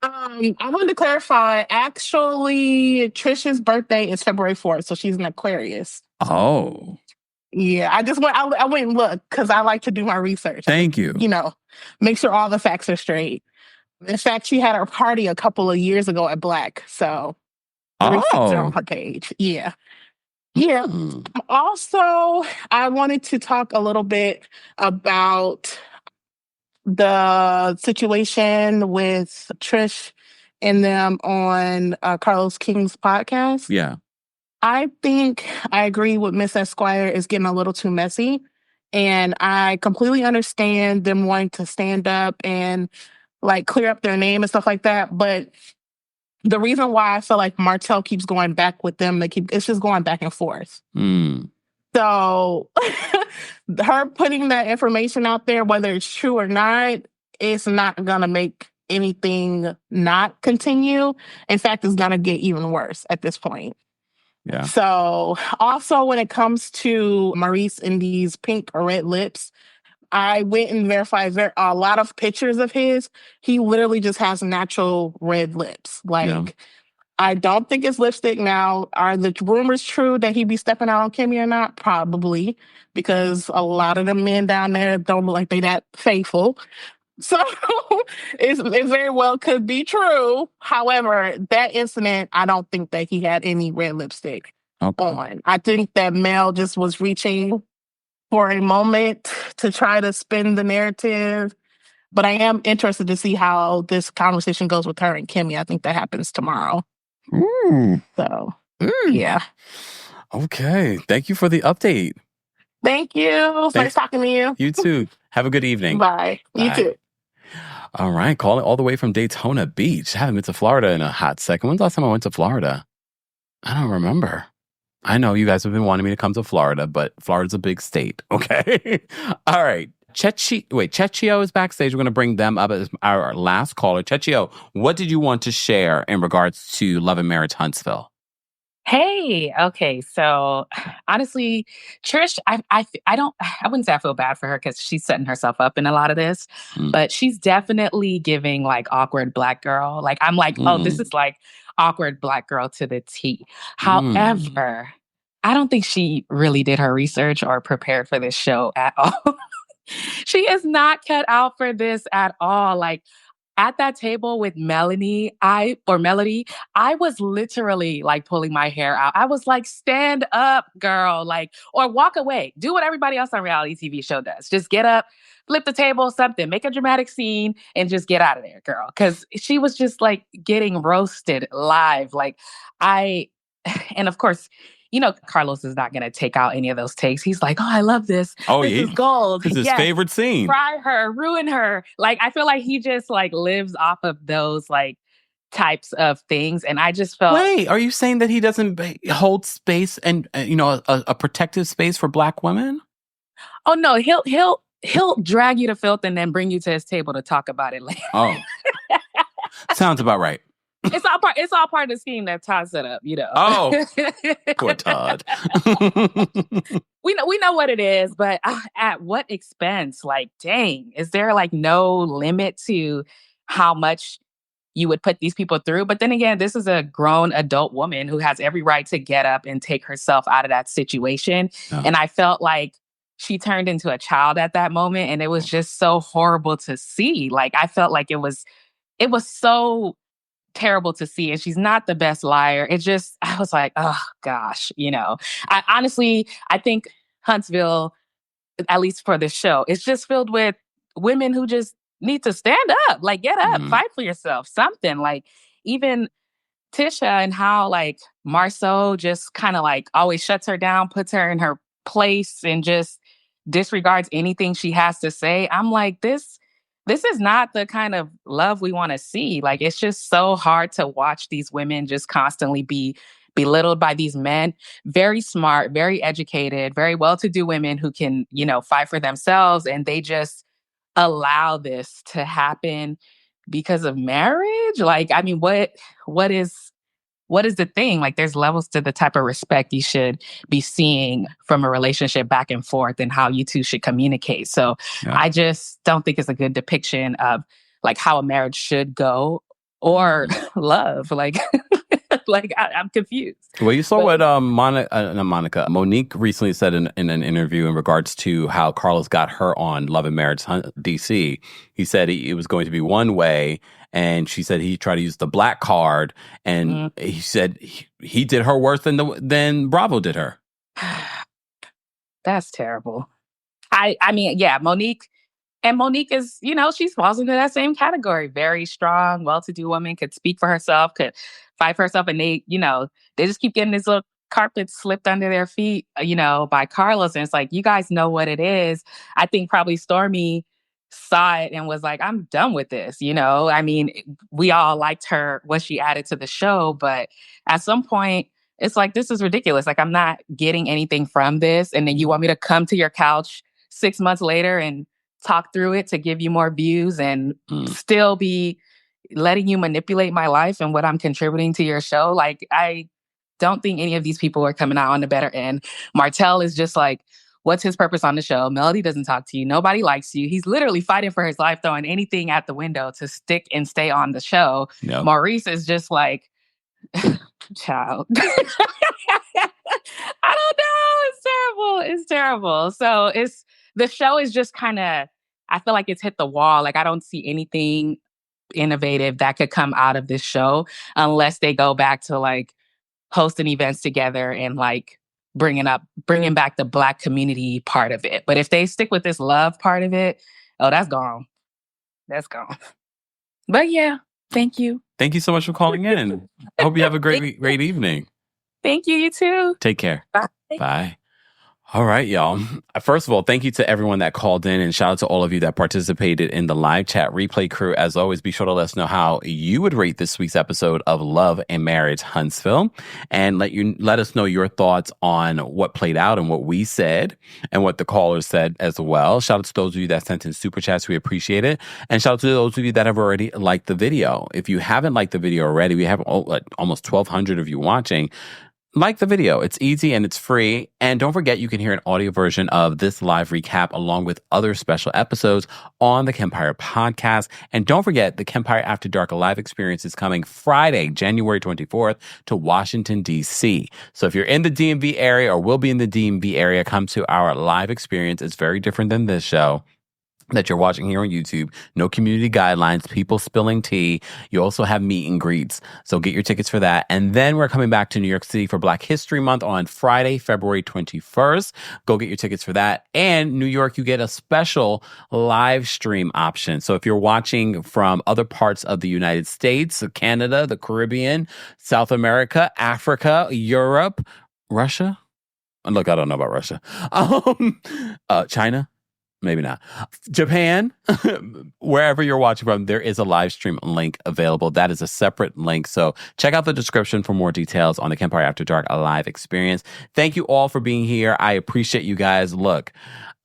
I wanted to clarify. Actually, Trish's birthday is February 4th, so she's an Aquarius. Oh. Yeah, I went and looked because I like to do my research. Thank you. Make sure all the facts are straight. In fact, she had her party a couple of years ago at Black, so receipts are on her page. Yeah. Also, I wanted to talk a little bit about the situation with Trish and them on Carlos King's podcast. Yeah. I think I agree with Miss Esquire is getting a little too messy. And I completely understand them wanting to stand up and clear up their name and stuff like that. But the reason why I feel like Martel keeps going back with them, it's just going back and forth. So her putting that information out there, whether it's true or not, it's not going to make anything not continue. In fact, it's going to get even worse at this point. Yeah. So also when it comes to Maurice and these pink or red lips, I went and verified a lot of pictures of his. He literally just has natural red lips. I don't think it's lipstick now. Are the rumors true that he be stepping out on Kimmy or not? Probably, because a lot of the men down there don't look like they that faithful. So it very well could be true. However, that incident, I don't think that he had any red lipstick on. I think that Mel just was reaching for a moment to try to spin the narrative. But I am interested to see how this conversation goes with her and Kimmy. I think that happens tomorrow. So, yeah. Okay. Thank you for the update. Thank you. Nice talking to you. You too. Have a good evening. Bye. You too. All right. Calling all the way from Daytona Beach. I haven't been to Florida in a hot second. When's the last time I went to Florida? I don't remember. I know you guys have been wanting me to come to Florida, but Florida's a big state. Okay. All right. Cecchio is backstage. We're going to bring them up as our last caller. Cecchio, what did you want to share in regards to Love and Marriage Huntsville? Hey, okay. So honestly, Trish, I wouldn't say I feel bad for her because she's setting herself up in a lot of this, but she's definitely giving like awkward Black girl. Like I'm like, oh, this is like awkward Black girl to the T. However, I don't think she really did her research or prepared for this show at all. She is not cut out for this at all. Like at that table with Melody, I was literally like pulling my hair out. I was like, stand up, girl, like, or walk away. Do what everybody else on reality TV show does. Just get up, flip the table, something, make a dramatic scene, and just get out of there, girl. Because she was just like getting roasted live. And of course, you know, Carlos is not going to take out any of those takes. He's like, oh, I love this. This is gold. This is his favorite scene. Fry her, ruin her. Like, I feel like he just like lives off of those like types of things. And I just felt... Wait, are you saying that he doesn't hold space and, a protective space for Black women? Oh, no, he'll drag you to filth and then bring you to his table to talk about it later. Oh, sounds about right. It's all part of the scheme that Todd set up, you know. Oh, poor Todd. We know what it is, but at what expense? Like, dang, is there like no limit to how much you would put these people through? But then again, this is a grown adult woman who has every right to get up and take herself out of that situation. Oh. And I felt like she turned into a child at that moment, and it was just so horrible to see. Like, I felt like it was so terrible to see, and she's not the best liar. I was like, oh gosh, I think Huntsville, at least for this show, it's just filled with women who just need to stand up, like get up, fight for yourself, something. Like even Tisha, and how like Marceau just kind of like always shuts her down, puts her in her place, and just disregards anything she has to say. I'm like, this is not the kind of love we want to see. Like, it's just so hard to watch these women just constantly be belittled by these men. Very smart, very educated, very well-to-do women who can, fight for themselves. And they just allow this to happen because of marriage. Like, I mean, what is the thing? Like, there's levels to the type of respect you should be seeing from a relationship back and forth, and how you two should communicate. So I just don't think it's a good depiction of like how a marriage should go or love. Like, I'm confused. Well, you saw what Monique recently said in an interview in regards to how Carlos got her on Love and Marriage D.C. He said it was going to be one way, and she said he tried to use the Black card, and he said he did her worse than Bravo did her. That's terrible. I mean, yeah, Monique is, she falls into that same category. Very strong, well-to-do woman, could speak for herself, could fight for herself, and they just keep getting this little carpet slipped under their feet, by Carlos. And it's like, you guys know what it is. I think probably Stormy saw it and was like, I'm done with this. I mean, we all liked what she added to the show, but at some point it's like, this is ridiculous. Like, I'm not getting anything from this. And then you want me to come to your couch 6 months later and talk through it to give you more views and still be letting you manipulate my life and what I'm contributing to your show. Like, don't think any of these people are coming out on the better end. Martel is just like, what's his purpose on the show? Melody doesn't talk to you. Nobody likes you. He's literally fighting for his life, throwing anything at the window to stick and stay on the show. Yep. Maurice is just like, child. I don't know. It's terrible. It's terrible. So the show is just kind of, I feel like it's hit the wall. Like, I don't see anything innovative that could come out of this show unless they go back to like hosting events together and like bringing back the Black community part of it. But if they stick with this love part of it, oh, that's gone. That's gone. But yeah, thank you. Thank you so much for calling in. I hope you have a great evening. Thank you. You too. Take care. Bye. Bye. All right, y'all. First of all, thank you to everyone that called in, and shout out to all of you that participated in the live chat. Replay crew, as always, be sure to let us know how you would rate this week's episode of Love and Marriage Huntsville, and let us know your thoughts on what played out and what we said and what the callers said as well. Shout out to those of you that sent in super chats. We appreciate it. And shout out to those of you that have already liked the video. If you haven't liked the video already, we have almost 1,200 of you watching. Like the video. It's easy and it's free. And don't forget, you can hear an audio version of this live recap along with other special episodes on the Kempire podcast. And don't forget, the Kempire After Dark live experience is coming Friday, January 24th to Washington, D.C. So if you're in the DMV area or will be in the DMV area, come to our live experience. It's very different than this show that you're watching here on YouTube. No community guidelines, people spilling tea. You also have meet and greets. So get your tickets for that. And then we're coming back to New York City for Black History Month on Friday, February 21st. Go get your tickets for that. And New York, you get a special live stream option. So if you're watching from other parts of the United States, Canada, the Caribbean, South America, Africa, Europe, Russia. Look, I don't know about Russia. China. Maybe not. Japan, wherever you're watching from, there is a live stream link available. That is a separate link. So check out the description for more details on the Kempire After Dark live experience. Thank you all for being here. I appreciate you guys. Look,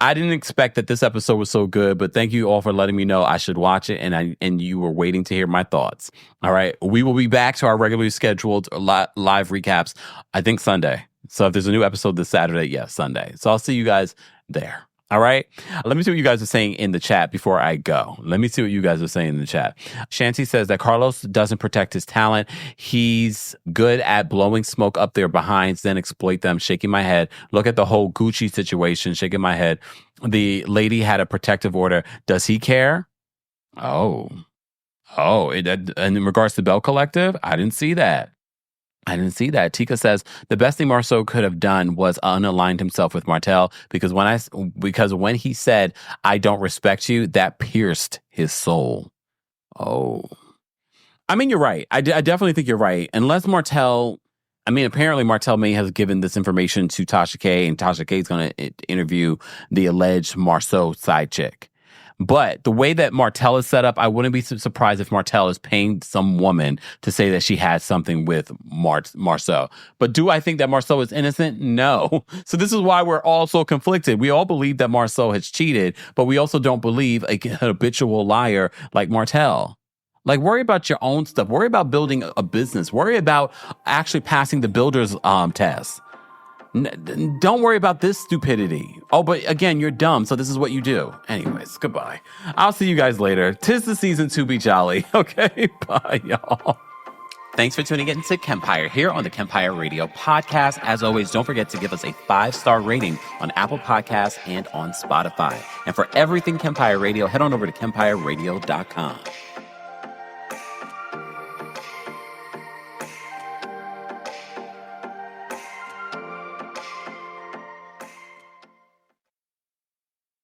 I didn't expect that this episode was so good, but thank you all for letting me know I should watch it, and you were waiting to hear my thoughts. All right. We will be back to our regularly scheduled live recaps, I think Sunday. So if there's a new episode this Saturday, yes, Sunday. So I'll see you guys there. All right. Let me see what you guys are saying in the chat before I go. Let me see what you guys are saying in the chat. Shanti says that Carlos doesn't protect his talent. He's good at blowing smoke up their behinds, then exploit them. Shaking my head. Look at the whole Gucci situation. Shaking my head. The lady had a protective order. Does he care? In regards to Bell Collective, I didn't see that. Tika says the best thing Marceau could have done was unaligned himself with Martel because when he said, "I don't respect you," that pierced his soul. Oh, I mean, you're right. I definitely think you're right. Unless Martel, apparently Martel may have given this information to Tasha K, and Tasha K is going to interview the alleged Marceau side chick. But the way that Martel is set up, I wouldn't be surprised if Martel is paying some woman to say that she had something with Marceau. But do I think that Marceau is innocent? No. So this is why we're all so conflicted. We all believe that Marceau has cheated, but we also don't believe a habitual liar like Martel. Like, worry about your own stuff. Worry about building a business. Worry about actually passing the builder's test. Don't worry about this stupidity. Oh, but again, you're dumb, so this is what you do. Anyways, goodbye. I'll see you guys later. 'Tis the season to be jolly. Okay, bye, y'all. Thanks for tuning in to Kempire here on the Kempire Radio podcast. As always, don't forget to give us a 5-star rating on Apple Podcasts and on Spotify. And for everything Kempire Radio, head on over to KempireRadio.com.